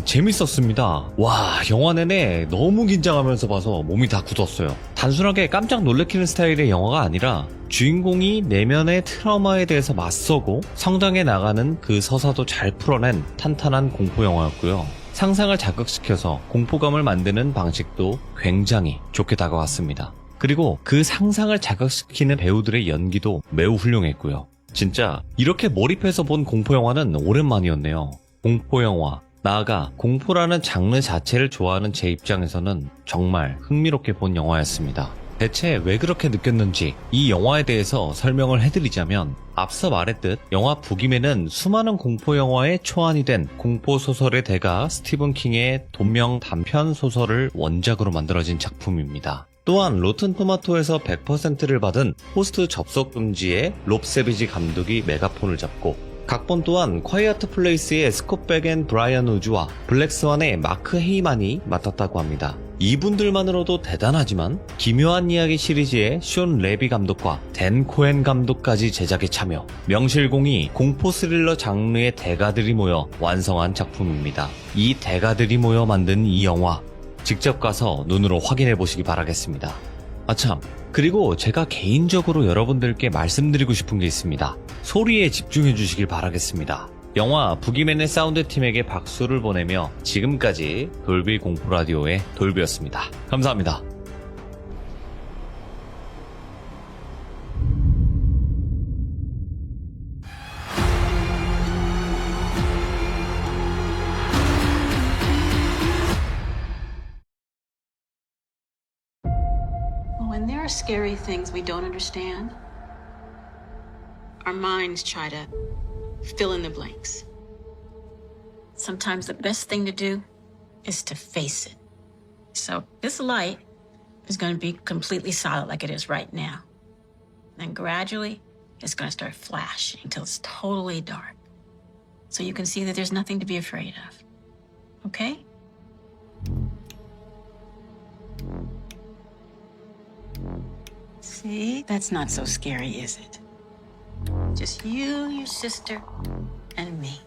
재밌었습니다. 와, 영화 내내 너무 긴장하면서 봐서 몸이 다 굳었어요. 단순하게 깜짝 놀래키는 스타일의 영화가 아니라 주인공이 내면의 트라우마에 대해서 맞서고 성장해 나가는 그 서사도 잘 풀어낸 탄탄한 공포 영화였고요. 상상을 자극시켜서 공포감을 만드는 방식도 굉장히 좋게 다가왔습니다. 그리고 그 상상을 자극시키는 배우들의 연기도 매우 훌륭했고요. 진짜 이렇게 몰입해서 본 공포 영화는 오랜만이었네요. 공포영화, 나아가 공포라는 장르 자체를 좋아하는 제 입장에서는 정말 흥미롭게 본 영화였습니다. 대체 왜 그렇게 느꼈는지 이 영화에 대해서 설명을 해드리자면 앞서 말했듯 영화 북이맨은 수많은 공포영화의 초안이 된 공포소설의 대가 스티븐 킹의 돈명 단편 소설을 원작으로 만들어진 작품입니다. 또한 로튼 토마토에서 100%를 받은 호스트 접속 금지의 롭 세비지 감독이 메가폰을 잡고 각본 또한 콰이어트 플레이스의 스콧 백 앤 브라이언 우즈와 블랙스완의 마크 헤이만이 맡았다고 합니다. 이분들만으로도 대단하지만 기묘한 이야기 시리즈의 숀 레비 감독과 댄 코엔 감독까지 제작에 참여, 명실공히 공포 스릴러 장르의 대가들이 모여 완성한 작품입니다. 이 대가들이 모여 만든 이 영화 직접 가서 눈으로 확인해 보시기 바라겠습니다. 아참, 그리고 제가 개인적으로 여러분들께 말씀드리고 싶은 게 있습니다. 소리에 집중해 주시길 바라겠습니다. 영화 북이맨의 사운드 팀에게 박수를 보내며 지금까지 돌비 공포라디오의 돌비였습니다. 감사합니다. When there are scary things we don't understand, our minds try to fill in the blanks. Sometimes the best thing to do is to face it. So this light is going to be completely solid like it is right now. Then gradually, it's going to start flashing until it's totally dark. So you can see that there's nothing to be afraid of. Okay? See, that's not so scary, is it? Just you, your sister, and me.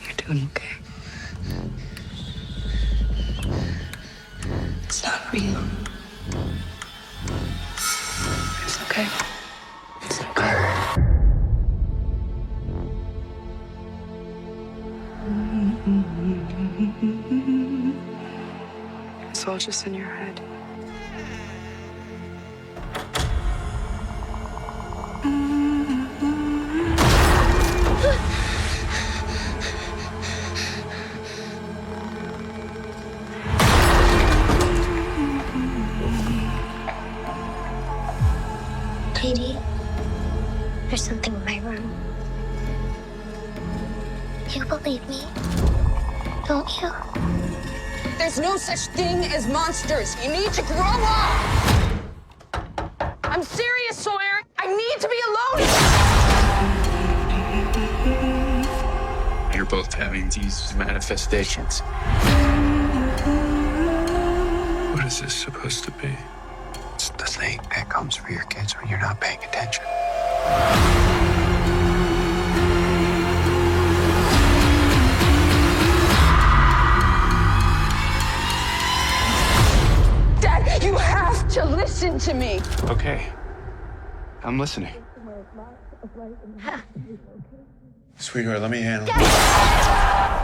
You're doing okay. It's not real. It's okay. It's okay. It's all just in your head. Katie, there's something in my room. You believe me, don't you? There's no such thing as monsters. You need to grow up. I'm serious, Sawyer. I need to be alone. You're both having these manifestations. What is this supposed to be? It's the thing that comes for your kids when you're not paying attention. Dad, you have to listen to me. Okay. I'm listening. Sweetheart, let me handle it.